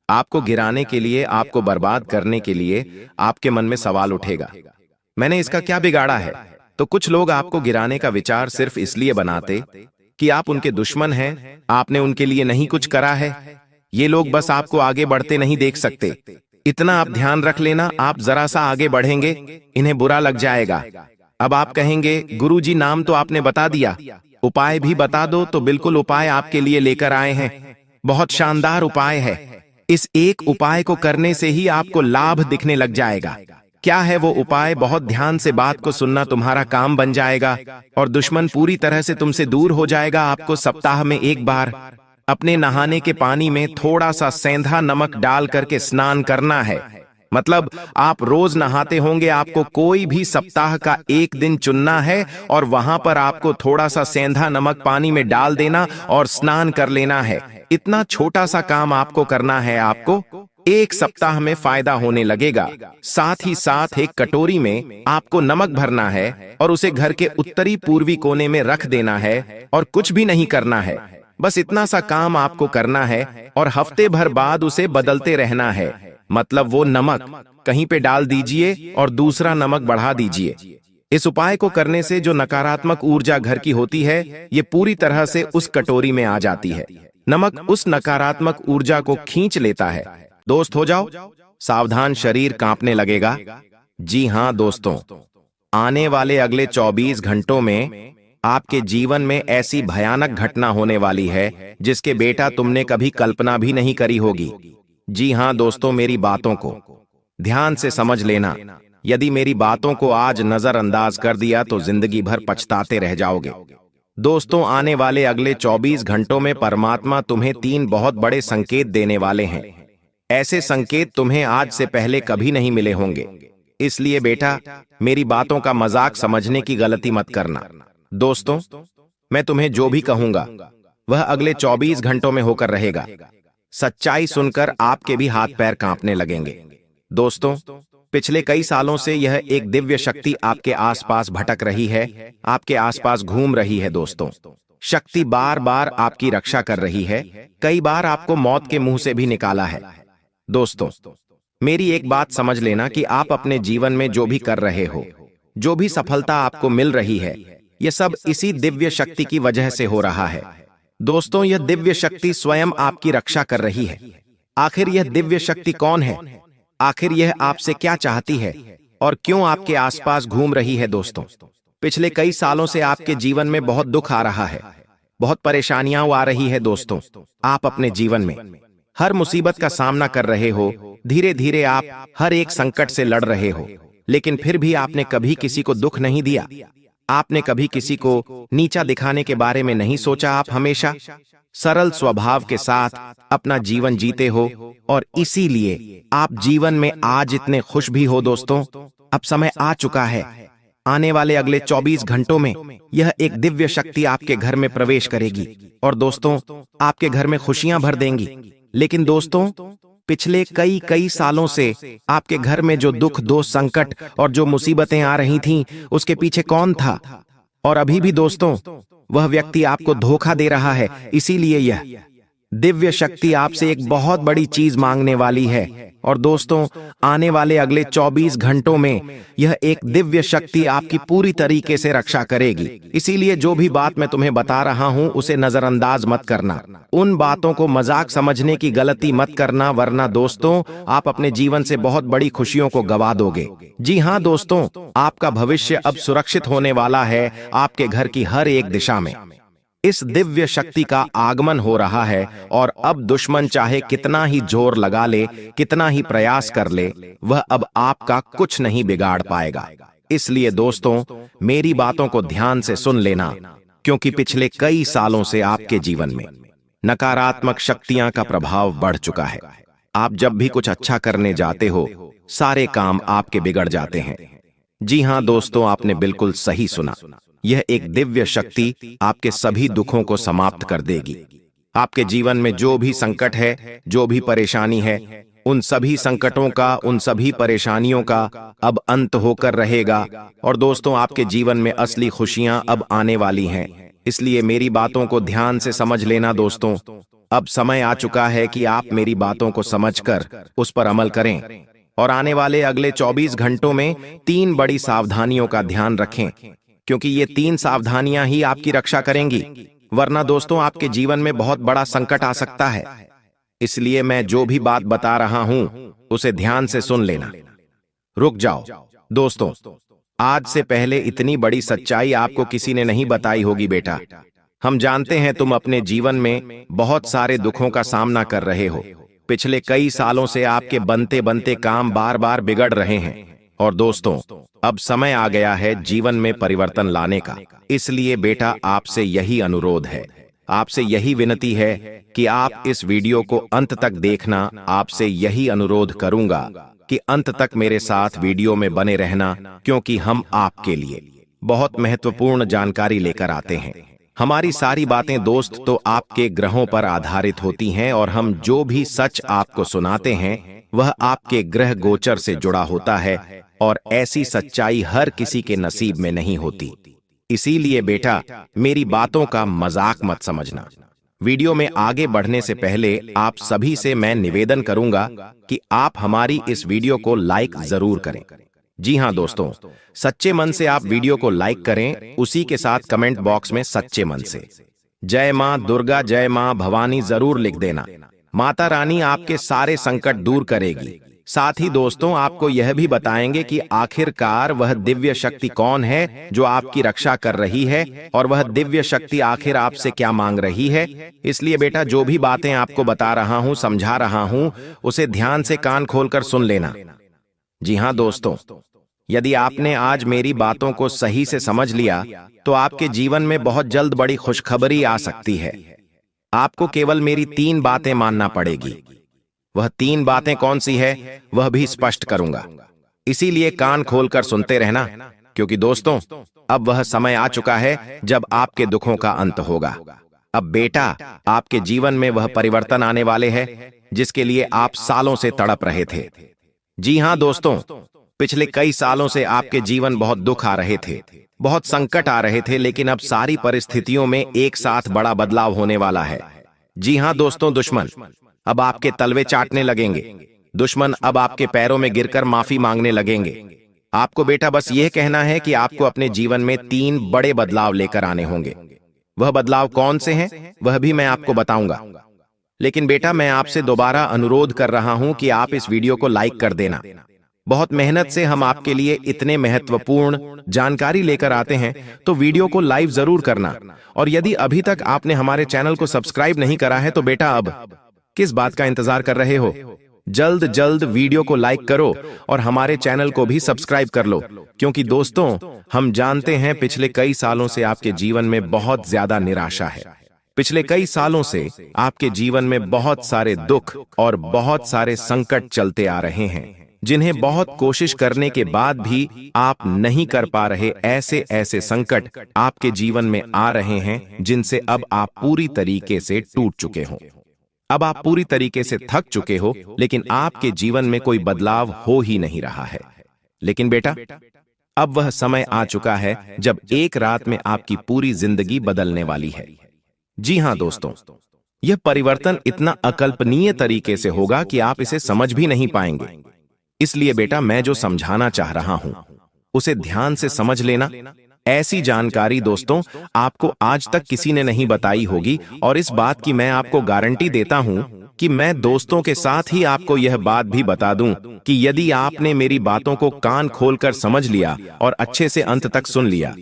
आपको गिराने के लिए, आपको बर्बाद करने के लिए आपके मन में सवाल उठेगा, मैंने इसका क्या बिगाड़ा है? तो कुछ लोग आपको गिराने का विचार सिर्फ इसलिए बनाते कि आप उनके दुश्मन हैं, आपने उनके लिए नहीं कुछ करा है। ये लोग बस आपको आगे बढ़ते नहीं देख सकते। इतना आप ध्यान रख लेना, आप जरा सा आगे बढ़ेंगे, इन्हें बुरा लग जाएगा। अब आप कहेंगे, गुरुजी नाम तो आपने बता दिया, उपाय भी बता दो। तो बिल्कुल उपाय आपके लिए लेकर आए हैं। बहुत शानदार उपाय है। इस एक उपाय को करने से ही आपको लाभ दिखने लग जाएगा। क्या है वो उपाय? बहुत ध्यान से बात को सुनना, तुम्हारा काम बन जाएगा और दुश्मन पूरी तरह से तुमसे दूर हो जाएगा। आपको सप्ताह में एक बार अपने नहाने के पानी में थोड़ा सा सेंधा नमक डाल करके स्नान करना है। मतलब आप रोज नहाते होंगे, आपको कोई भी सप्ताह का एक दिन चुनना है और वहां पर आपको थोड़ा सा सेंधा नमक पानी में डाल देना और स्नान कर लेना है। इतना छोटा सा काम आपको करना है। आपको एक सप्ताह में फायदा होने लगेगा। साथ ही साथ एक कटोरी में आपको नमक भरना है और उसे घर के उत्तरी पूर्वी कोने में रख देना है और कुछ भी नहीं करना है। बस इतना सा काम आपको करना है और हफ्ते भर बाद उसे बदलते रहना है। मतलब वो नमक कहीं पे डाल दीजिए और दूसरा नमक बढ़ा दीजिए। इस उपाय को करने से जो नकारात्मक ऊर्जा घर की होती है, ये पूरी तरह से उस कटोरी में आ जाती है। नमक उस नकारात्मक ऊर्जा को खींच लेता है। दोस्त हो जाओ सावधान, शरीर कांपने लगेगा। जी हां दोस्तों, आने वाले अगले 24 घंटों में आपके जीवन में ऐसी भयानक घटना होने वाली है जिसके बेटा तुमने कभी कल्पना भी नहीं करी होगी। जी हां दोस्तों, मेरी बातों को ध्यान से समझ लेना। यदि मेरी बातों को आज नजरअंदाज कर दिया तो जिंदगी भर पछताते रह जाओगे। दोस्तों, आने वाले अगले 24 घंटों में परमात्मा तुम्हें 3 बहुत बड़े संकेत देने वाले हैं। ऐसे संकेत तुम्हें आज से पहले कभी नहीं मिले होंगे। इसलिए बेटा, मेरी बातों का मजाक समझने की गलती मत करना। दोस्तों, मैं तुम्हें जो भी कहूंगा वह अगले 24 घंटों में होकर रहेगा। सच्चाई सुनकर आपके भी हाथ पैर कांपने लगेंगे। दोस्तों, पिछले कई सालों से यह एक दिव्य शक्ति आपके आसपास भटक रही है, आपके आसपास घूम रही है। दोस्तों, शक्ति बार बार आपकी रक्षा कर रही है, कई बार आपको मौत के मुंह से भी निकाला है। दोस्तों, मेरी एक बात समझ लेना कि आप अपने जीवन में जो भी कर रहे हो, जो भी सफलता आपको मिल रही है, यह सब इसी दिव्य शक्ति की वजह से हो रहा है। दोस्तों, यह दिव्य शक्ति स्वयं आपकी रक्षा कर रही है। आखिर यह दिव्य शक्ति कौन है? आखिर यह आपसे क्या चाहती है और क्यों आपके आसपास घूम रही है? दोस्तों, पिछले कई सालों से आपके जीवन में बहुत दुख आ रहा है, बहुत परेशानियां आ रही है। दोस्तों, आप अपने जीवन में हर मुसीबत का सामना कर रहे हो। धीरे धीरे आप हर एक संकट से लड़ रहे हो, लेकिन फिर भी आपने कभी किसी को दुख नहीं दिया। आपने कभी किसी को नीचा दिखाने के बारे में नहीं सोचा। आप हमेशा सरल स्वभाव के साथ अपना जीवन जीते हो और इसीलिए आप जीवन में आज इतने खुश भी हो। दोस्तों, अब समय आ चुका है। आने वाले अगले 24 घंटों में यह एक दिव्य शक्ति आपके घर में प्रवेश करेगी और दोस्तों, आपके घर में खुशियां भर देंगी। लेकिन दोस्तों, पिछले कई सालों से आपके घर में जो दुख, दोष, संकट और जो मुसीबतें आ रही थीं, उसके पीछे कौन था? और अभी भी दोस्तों, वह व्यक्ति आपको धोखा दे रहा है। इसीलिए यह दिव्य शक्ति आपसे एक बहुत बड़ी चीज मांगने वाली है। और दोस्तों, आने वाले अगले 24 घंटों में यह एक दिव्य शक्ति आपकी पूरी तरीके से रक्षा करेगी। इसीलिए जो भी बात मैं तुम्हें बता रहा हूं उसे नजरअंदाज मत करना। उन बातों को मजाक समझने की गलती मत करना, वरना दोस्तों, आप अपने जीवन से बहुत बड़ी खुशियों को गवा दोगे। जी हां दोस्तों, आपका भविष्य अब सुरक्षित होने वाला है। आपके घर की हर एक दिशा में इस दिव्य शक्ति का आगमन हो रहा है और अब दुश्मन चाहे कितना ही जोर लगा ले, कितना ही प्रयास कर ले, वह अब आपका कुछ नहीं बिगाड़ पाएगा। इसलिए दोस्तों, मेरी बातों को ध्यान से सुन लेना, क्योंकि पिछले कई सालों से आपके जीवन में नकारात्मक शक्तियां का प्रभाव बढ़ चुका है। आप जब भी कुछ अच्छा करने जाते हो, सारे काम आपके बिगड़ जाते हैं। जी हां दोस्तों, आपने बिल्कुल सही सुना। यह एक दिव्य शक्ति आपके सभी दुखों को समाप्त कर देगी। आपके जीवन में जो भी संकट है, जो भी परेशानी है, उन सभी संकटों का, उन सभी परेशानियों का अब अंत होकर रहेगा। और दोस्तों, आपके जीवन में असली खुशियां अब आने वाली हैं। इसलिए मेरी बातों को ध्यान से समझ लेना दोस्तों। अब समय आ चुका है कि आप मेरी बातों को समझकर उस पर अमल करें और आने वाले अगले 24 घंटों में 3 बड़ी सावधानियों का ध्यान रखें, क्योंकि ये 3 सावधानियां ही आपकी रक्षा करेंगी। वरना दोस्तों, आपके जीवन में बहुत बड़ा संकट आ सकता है। इसलिए मैं जो भी बात बता रहा हूं उसे ध्यान से सुन लेना। रुक जाओ दोस्तों, आज से पहले इतनी बड़ी सच्चाई आपको किसी ने नहीं बताई होगी बेटा। हम जानते हैं तुम अपने जीवन में बहुत सारे दुखों का सामना कर रहे हो। पिछले कई सालों से आपके बनते बनते काम बार बार बिगड़ रहे हैं। और दोस्तों, अब समय आ गया है जीवन में परिवर्तन लाने का। इसलिए बेटा, आपसे यही अनुरोध है, आपसे यही विनती है कि आप इस वीडियो को अंत तक देखना। आपसे यही अनुरोध करूंगा कि अंत तक मेरे साथ वीडियो में बने रहना, क्योंकि हम आपके लिए बहुत महत्वपूर्ण जानकारी लेकर आते हैं। हमारी सारी बातें दोस्त तो आपके ग्रहों पर आधारित होती हैं, और हम जो भी सच आपको सुनाते हैं वह आपके ग्रह गोचर से जुड़ा होता है, और ऐसी सच्चाई हर किसी के नसीब में नहीं होती। इसीलिए बेटा, मेरी बातों का मजाक मत समझना। वीडियो में आगे बढ़ने से पहले आप सभी से मैं निवेदन करूंगा कि आप हमारी इस वीडियो को लाइक जरूर करें। जी हां दोस्तों, सच्चे मन से आप वीडियो को लाइक करें, उसी के साथ कमेंट बॉक्स में सच्चे मन से जय मां दुर्गा, जय मां भवानी जरूर लिख देना। माता रानी आपके सारे संकट दूर करेगी। साथ ही दोस्तों, आपको यह भी बताएंगे कि आखिरकार वह दिव्य शक्ति कौन है जो आपकी रक्षा कर रही है, और वह दिव्य शक्ति आखिर आपसे क्या मांग रही है। इसलिए बेटा, जो भी बातें आपको बता रहा हूं, समझा रहा हूं, उसे ध्यान से कान खोलकर सुन लेना। जी हां दोस्तों, यदि आपने आज मेरी बातों को सही से समझ लिया तो आपके जीवन में बहुत जल्द बड़ी खुशखबरी आ सकती है। आपको केवल मेरी 3 बातें मानना पड़ेगी। वह 3 बातें कौन सी है वह भी स्पष्ट करूंगा। इसीलिए कान खोलकर सुनते रहना, क्योंकि दोस्तों, अब वह समय आ चुका है जब आपके दुखों का अंत होगा। अब बेटा, आपके जीवन में वह परिवर्तन आने वाले हैं जिसके लिए आप सालों से तड़प रहे थे। जी हां दोस्तों, पिछले कई सालों से आपके जीवन बहुत दुख आ रहे थे, बहुत संकट आ रहे थे, लेकिन अब सारी परिस्थितियों में एक साथ बड़ा बदलाव होने वाला है। जी हां दोस्तों, दुश्मन अब आपके तलवे चाटने लगेंगे। दुश्मन अब आपके पैरों में गिरकर माफी मांगने लगेंगे। आपको बेटा बस यह कहना है कि आपको अपने जीवन में 3 बड़े बदलाव लेकर आने होंगे। वह बदलाव कौन से हैं वह भी मैं आपको बताऊंगा। लेकिन बेटा, मैं आपसे दोबारा अनुरोध कर रहा हूं कि आप इस वीडियो को लाइक कर देना। बहुत मेहनत से हम आपके लिए इतने महत्वपूर्ण जानकारी लेकर आते हैं, तो वीडियो को लाइव जरूर करना। और यदि अभी तक आपने हमारे चैनल को सब्सक्राइब नहीं करा है तो बेटा, अब किस बात का इंतजार कर रहे हो? जल्द जल्द वीडियो को लाइक करो और हमारे चैनल को भी सब्सक्राइब कर लो, क्योंकि दोस्तों, हम जानते हैं पिछले कई सालों से आपके जीवन में बहुत ज्यादा निराशा है। पिछले कई सालों से आपके जीवन में बहुत सारे दुख और बहुत सारे संकट चलते आ रहे हैं, जिन्हें बहुत कोशिश करने के बाद भी आप नहीं कर पा रहे। ऐसे ऐसे संकट आपके जीवन में आ रहे हैं जिनसे अब आप पूरी तरीके से टूट चुके हो। अब आप पूरी तरीके से थक चुके हो, लेकिन आपके जीवन में कोई बदलाव हो ही नहीं रहा है। लेकिन बेटा, अब वह समय आ चुका है जब एक रात में आपकी पूरी जिंदगी बदलने वाली है। जी हां दोस्तों, यह परिवर्तन इतना अकल्पनीय तरीके से होगा कि आप इसे समझ भी नहीं पाएंगे। इसलिए बेटा, मैं जो समझाना चाह रहा हूं उसे ध्यान से समझ लेना। ऐसी जानकारी दोस्तों आपको आज तक किसी ने नहीं बताई होगी, और इस बात की मैं आपको गारंटी देता हूं कि मैं दोस्तों के साथ ही आपको यह बात भी बता दूं कि यदि आपने मेरी बातों को कान खोलकर समझ लिया और अच्छे से अंत तक सुन लिया,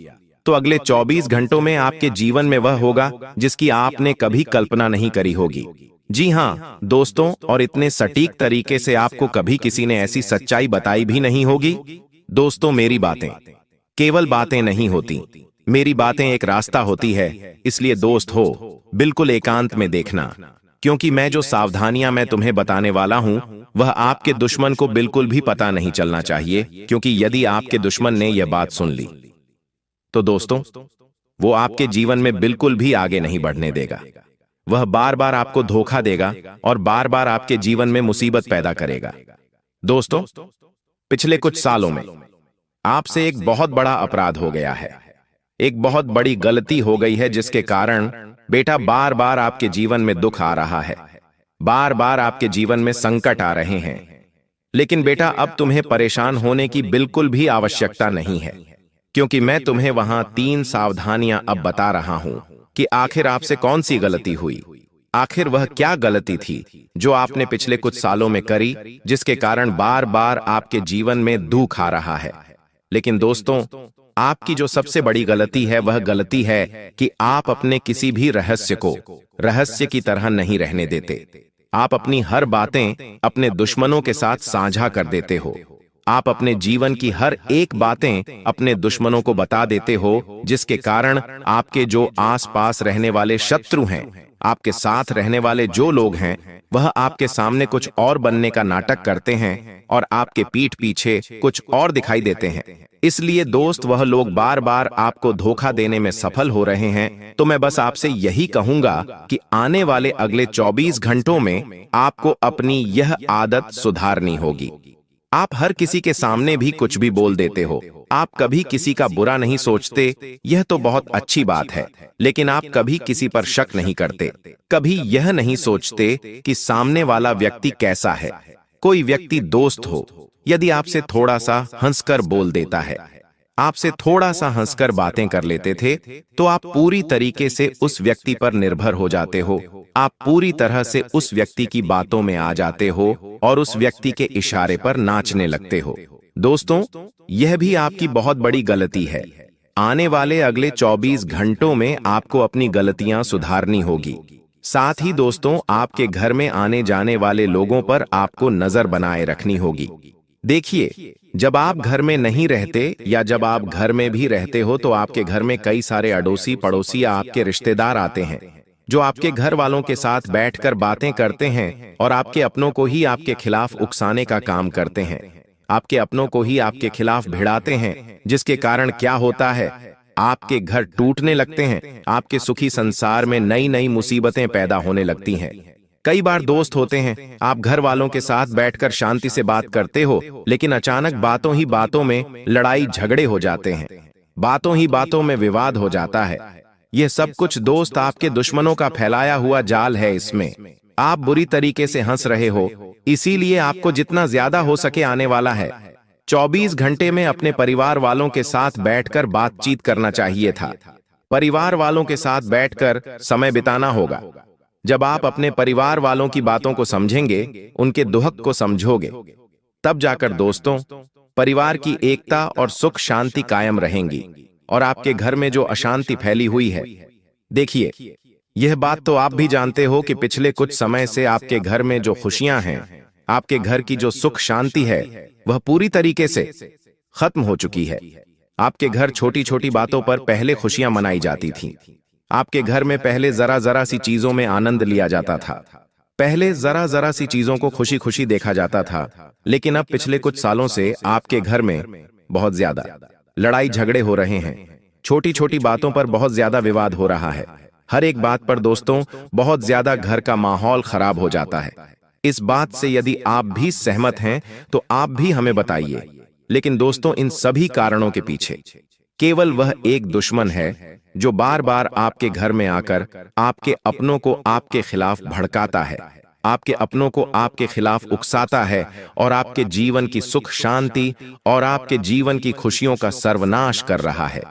तो अगले 24 घंटों में आपके जीवन में वह होगा जिसकी आपने कभी कल्पना नहीं करी होगी। जी हां दोस्तों, और इतने सटीक तरीके से आपको कभी किसी ने ऐसी सच्चाई बताई भी नहीं होगी। दोस्तों, मेरी बातें केवल बातें नहीं होती, मेरी बातें एक रास्ता होती है। इसलिए दोस्त हो, बिल्कुल एकांत में देखना, क्योंकि मैं जो सावधानियां मैं तुम्हें बताने वाला हूं वह आपके दुश्मन को बिल्कुल भी पता नहीं चलना चाहिए, क्योंकि यदि आपके दुश्मन ने यह बात सुन ली तो दोस्तों वो आपके जीवन में बिल्कुल भी आगे नहीं बढ़ने देगा। वह बार बार आपको धोखा देगा और बार बार आपके जीवन में मुसीबत पैदा करेगा। दोस्तों, पिछले कुछ सालों में आपसे एक बहुत बड़ा अपराध हो गया है, एक बहुत बड़ी गलती हो गई है, जिसके कारण बेटा बार बार आपके जीवन में दुख आ रहा है, बार बार आपके जीवन में संकट आ रहे हैं। लेकिन बेटा, अब तुम्हें परेशान होने की बिल्कुल भी आवश्यकता नहीं है, क्योंकि मैं तुम्हें वहां 3 सावधानियां अब बता रहा हूं कि आखिर आपसे कौन सी गलती हुई, आखिर वह क्या गलती थी जो आपने पिछले कुछ सालों में करी, जिसके कारण बार बार आपके जीवन में दुख आ रहा है। लेकिन दोस्तों, आपकी जो सबसे बड़ी गलती है, वह गलती है कि आप अपने किसी भी रहस्य को रहस्य की तरह नहीं रहने देते। आप अपनी हर बातें अपने दुश्मनों के साथ साझा कर देते हो। आप अपने जीवन की हर एक बातें अपने दुश्मनों को बता देते हो, जिसके कारण आपके जो आसपास रहने वाले शत्रु हैं, आपके साथ रहने वाले जो लोग हैं, वह आपके सामने कुछ और बनने का नाटक करते हैं और आपके पीठ पीछे कुछ और दिखाई देते हैं। इसलिए दोस्त, वह लोग बार बार आपको धोखा देने में सफल हो रहे हैं। तो मैं बस आपसे यही कहूंगा कि आने वाले अगले 24 घंटों में आपको अपनी यह आदत सुधारनी होगी। आप हर किसी के सामने भी कुछ भी बोल देते हो, आप कभी किसी का बुरा नहीं सोचते, यह तो बहुत अच्छी बात है, लेकिन आप कभी किसी पर शक नहीं करते, कभी यह नहीं सोचते कि सामने वाला व्यक्ति कैसा है। कोई व्यक्ति दोस्त हो, यदि आपसे थोड़ा सा हंसकर बोल देता है, आपसे थोड़ा सा हंसकर बातें कर लेते थे, तो आप पूरी तरीके से उस व्यक्ति पर निर्भर हो जाते हो। आप पूरी तरह से उस व्यक्ति की बातों में आ जाते हो और उस व्यक्ति के इशारे पर नाचने लगते हो। दोस्तों, यह भी आपकी बहुत बड़ी गलती है। आने वाले अगले 24 घंटों में आपको अपनी गलतियां सुधारनी होगी। साथ ही दोस्तों, आपके घर में आने जाने वाले लोगों पर आपको नजर बनाए रखनी होगी। देखिए, जब आप घर में नहीं रहते या जब आप घर में भी रहते हो, तो आपके घर में कई सारे अड़ोसी पड़ोसी या आपके रिश्तेदार आते हैं, जो आपके घर वालों के साथ बैठकर बातें करते हैं और आपके अपनों को ही आपके खिलाफ उकसाने का काम करते हैं। आपके अपनों को ही आपके खिलाफ भिड़ाते हैं, जिसके कारण क्या होता है, आपके घर टूटने लगते हैं, आपके सुखी संसार में नई नई मुसीबतें पैदा होने लगती हैं। कई बार दोस्त होते हैं, आप घर वालों के साथ बैठकर शांति से बात करते हो, लेकिन अचानक बातों ही बातों में लड़ाई झगड़े हो जाते हैं, बातों ही बातों में विवाद हो जाता है। यह सब कुछ दोस्त आपके दुश्मनों का फैलाया हुआ जाल है। इसमें आप बुरी तरीके से हंस रहे हो, इसीलिए आपको जितना ज्यादा हो सके आने वाला है 24 घंटे में अपने परिवार वालों के साथ बैठकर बातचीत करना चाहिए था। परिवार वालों के साथ बैठकर समय बिताना होगा। जब आप अपने परिवार वालों की बातों को समझेंगे, उनके दुख को समझोगे, तब जाकर दोस्तों परिवार की एकता और सुख शांति कायम रहेंगी और आपके घर में जो अशांति फैली हुई है। देखिए, यह बात तो आप भी जानते हो कि पिछले कुछ समय से आपके घर में जो खुशियां हैं, आपके घर की जो सुख शांति है, वह पूरी तरीके से खत्म हो चुकी है। आपके घर छोटी छोटी बातों पर पहले खुशियां मनाई जाती थीं। आपके घर में पहले जरा जरा सी चीजों में आनंद लिया जाता था, पहले जरा जरा सी चीजों को खुशी खुशी देखा जाता था। लेकिन अब पिछले कुछ सालों से आपके घर में बहुत ज्यादा लड़ाई झगड़े हो रहे हैं, छोटी छोटी बातों पर बहुत ज्यादा विवाद हो रहा है। हर एक बात पर दोस्तों बहुत ज्यादा घर का माहौल खराब हो जाता है। इस बात से यदि आप भी सहमत हैं तो आप भी हमें बताइए। लेकिन दोस्तों, इन सभी कारणों के पीछे केवल वह एक दुश्मन है जो बार बार आपके घर में आकर आपके अपनों को आपके खिलाफ भड़काता है, आपके अपनों को आपके खिलाफ उकसाता है और आपके जीवन की सुख शांति और आपके जीवन की खुशियों का सर्वनाश कर रहा है।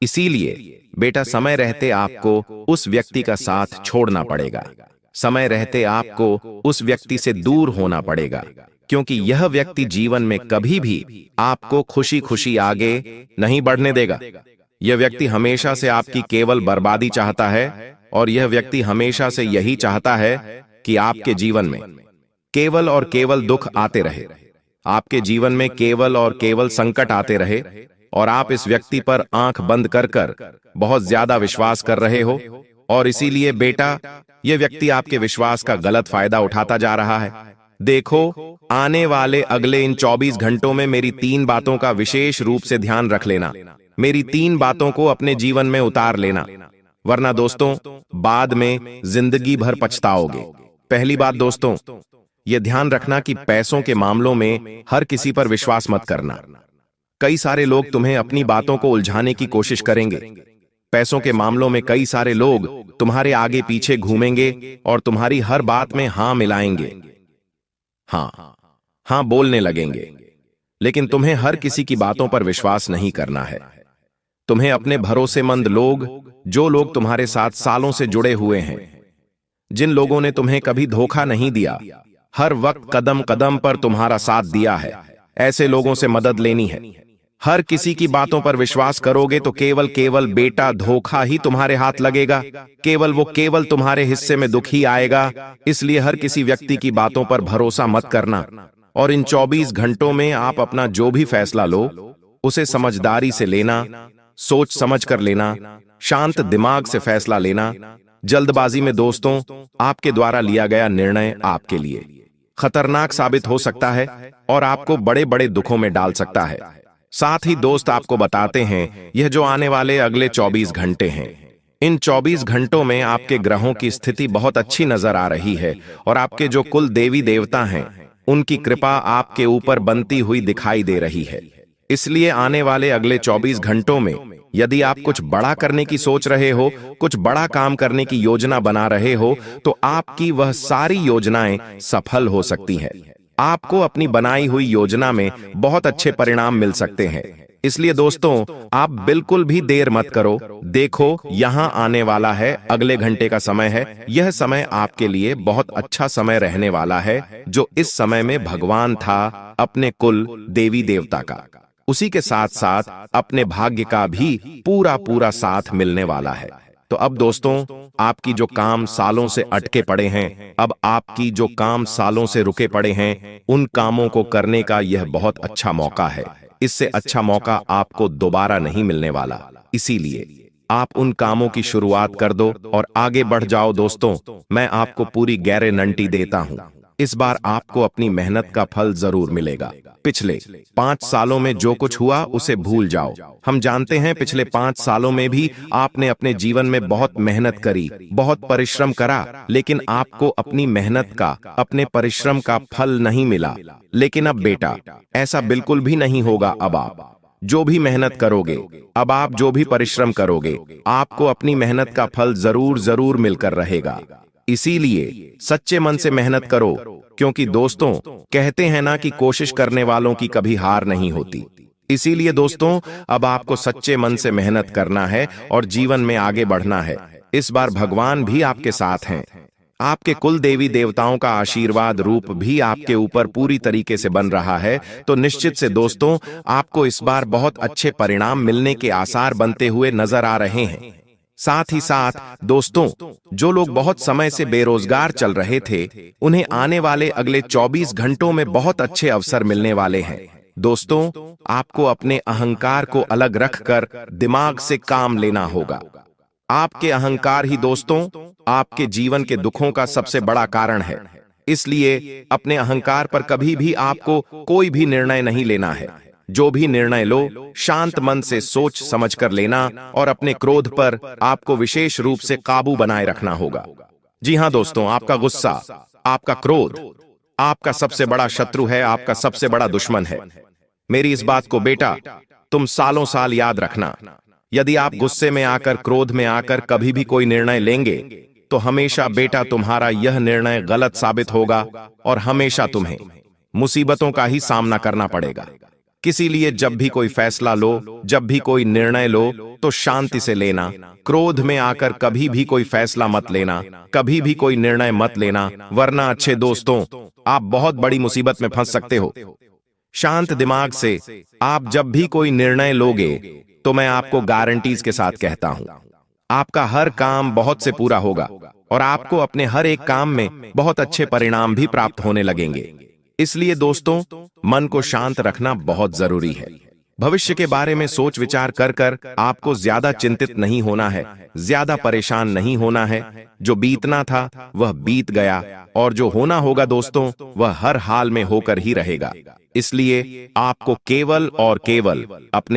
इसीलिए बेटा, समय रहते आपको उस व्यक्ति का साथ छोड़ना पड़ेगा, समय रहते आपको उस व्यक्ति से दूर होना पड़ेगा, क्योंकि यह व्यक्ति जीवन में कभी भी आपको खुशी खुशी आगे नहीं बढ़ने देगा। यह व्यक्ति हमेशा से आपकी केवल बर्बादी चाहता है और यह व्यक्ति हमेशा से यही चाहता है कि आपके जीवन में केवल और केवल दुख आते रहे, आपके जीवन में केवल और केवल संकट आते रहे और आप इस व्यक्ति पर आंख बंद कर कर बहुत ज्यादा विश्वास कर रहे हो। और इसीलिए बेटा, यह व्यक्ति आपके विश्वास का गलत फायदा उठाता जा रहा है। देखो, आने वाले अगले इन 24 घंटों में मेरी 3 बातों का विशेष रूप से ध्यान रख लेना, मेरी 3 बातों को अपने जीवन में उतार लेना। वरना दोस्तों बाद में जिंदगी भर पछताओगे। पहली बात दोस्तों, यह ध्यान रखना कि पैसों के मामलों में हर किसी पर विश्वास मत करना। कई सारे लोग तुम्हें अपनी बातों को उलझाने की कोशिश करेंगे। पैसों के मामलों में कई सारे लोग तुम्हारे आगे पीछे घूमेंगे और तुम्हारी हर बात में हां मिलाएंगे, हां बोलने लगेंगे। लेकिन तुम्हें हर किसी की बातों पर विश्वास नहीं करना है। तुम्हें अपने भरोसेमंद लोग, जो लोग तुम्हारे साथ सालों से जुड़े हुए हैं, जिन लोगों ने तुम्हें कभी धोखा नहीं दिया, हर वक्त कदम कदम पर तुम्हारा साथ दिया है, ऐसे लोगों से मदद लेनी है। हर किसी की बातों पर विश्वास करोगे तो केवल बेटा धोखा ही तुम्हारे हाथ लगेगा, केवल तुम्हारे हिस्से में दुख ही आएगा। इसलिए हर किसी व्यक्ति की बातों पर भरोसा मत करना और इन 24 घंटों में आप अपना जो भी फैसला लो उसे समझदारी से लेना, सोच समझ कर लेना, शांत दिमाग से फैसला लेना। जल्दबाजी में दोस्तों आपके द्वारा लिया गया निर्णय आपके लिए खतरनाक साबित हो सकता है और आपको बड़े बड़े दुखों में डाल सकता है। साथ ही दोस्त आपको बताते हैं, यह जो आने वाले अगले 24 घंटे हैं, इन 24 घंटों में आपके ग्रहों की स्थिति बहुत अच्छी नजर आ रही है और आपके जो कुल देवी देवता हैं उनकी कृपा आपके ऊपर बनती हुई दिखाई दे रही है। इसलिए आने वाले अगले 24 घंटों में यदि आप कुछ बड़ा करने की सोच रहे हो, कुछ बड़ा काम करने की योजना बना रहे हो, तो आपकी वह सारी योजनाएं सफल हो सकती हैं। आपको अपनी बनाई हुई योजना में बहुत अच्छे परिणाम मिल सकते हैं। इसलिए दोस्तों आप बिल्कुल भी देर मत करो। देखो यहां आने वाला है अगले घंटे का समय है। यह समय आपके लिए बहुत अच्छा समय रहने वाला है। जो इस समय में भगवान था अपने कुल देवी देवता का, उसी के साथ साथ अपने भाग्य का भी पूरा साथ मिलने वाला है। तो अब दोस्तों आपकी जो काम सालों से अटके पड़े हैं, अब आपकी जो काम सालों से रुके पड़े हैं, उन कामों को करने का यह बहुत अच्छा मौका है। इससे अच्छा मौका आपको दोबारा नहीं मिलने वाला। इसीलिए आप उन कामों की शुरुआत कर दो और आगे बढ़ जाओ। दोस्तों मैं आपको पूरी गारंटी देता हूं, इस बार आपको अपनी मेहनत का फल जरूर मिलेगा। पिछले 5 सालों में जो कुछ हुआ उसे भूल जाओ। हम जानते हैं पिछले 5 सालों में भी आपने अपने जीवन में बहुत मेहनत करी, बहुत परिश्रम करा, लेकिन आपको अपनी मेहनत का, अपने परिश्रम का फल नहीं मिला। लेकिन अब बेटा ऐसा बिल्कुल भी नहीं होगा। अब आप जो भी मेहनत करोगे, अब आप जो भी परिश्रम करोगे, आपको अपनी मेहनत का फल जरूर मिलकर रहेगा। इसीलिए सच्चे मन से मेहनत करो, क्योंकि दोस्तों कहते हैं ना कि कोशिश करने वालों की कभी हार नहीं होती। इसीलिए दोस्तों अब आपको सच्चे मन से मेहनत करना है और जीवन में आगे बढ़ना है। इस बार भगवान भी आपके साथ हैं। आपके कुल देवी देवताओं का आशीर्वाद रूप भी आपके ऊपर पूरी तरीके से बन रहा है। तो निश्चित से दोस्तों आपको इस बार बहुत अच्छे परिणाम मिलने के आसार बनते हुए नजर आ रहे हैं। साथ ही साथ दोस्तों जो लोग बहुत समय से बेरोजगार चल रहे थे, उन्हें आने वाले अगले 24 घंटों में बहुत अच्छे अवसर मिलने वाले हैं। दोस्तों आपको अपने अहंकार को अलग रखकर दिमाग से काम लेना होगा। आपके अहंकार ही दोस्तों आपके जीवन के दुखों का सबसे बड़ा कारण है। इसलिए अपने अहंकार पर कभी भी आपको कोई भी निर्णय नहीं लेना है। जो भी निर्णय लो शांत मन से सोच समझकर लेना और अपने क्रोध पर आपको विशेष रूप से काबू बनाए रखना होगा। जी हां दोस्तों, आपका गुस्सा, आपका क्रोध आपका सबसे बड़ा शत्रु है, आपका सबसे बड़ा दुश्मन है। मेरी इस बात को बेटा तुम सालों साल याद रखना। यदि आप गुस्से में आकर, क्रोध में आकर कभी भी कोई निर्णय लेंगे तो हमेशा बेटा तुम्हारा यह निर्णय गलत साबित होगा और हमेशा तुम्हें मुसीबतों का ही सामना करना पड़ेगा। इसीलिए जब भी कोई फैसला लो, जब भी कोई निर्णय लो तो शांति से लेना। क्रोध में आकर कभी भी कोई फैसला मत लेना, कभी भी कोई निर्णय मत लेना, वरना अच्छे दोस्तों आप बहुत बड़ी मुसीबत में फंस सकते हो। शांत दिमाग से आप जब भी कोई निर्णय लोगे तो मैं आपको गारंटीज के साथ कहता हूं, आपका हर काम बहुत से पूरा होगा और आपको अपने हर एक काम में बहुत अच्छे परिणाम भी प्राप्त होने लगेंगे। इसलिए दोस्तों मन को शांत रखना बहुत जरूरी है। भविष्य के बारे में सोच विचार कर कर आपको ज्यादा चिंतित नहीं होना है, ज्यादा परेशान नहीं होना है। जो बीतना था वह बीत गया और जो होना होगा दोस्तों वह हर हाल में होकर ही रहेगा। इसलिए आपको केवल और केवल अपने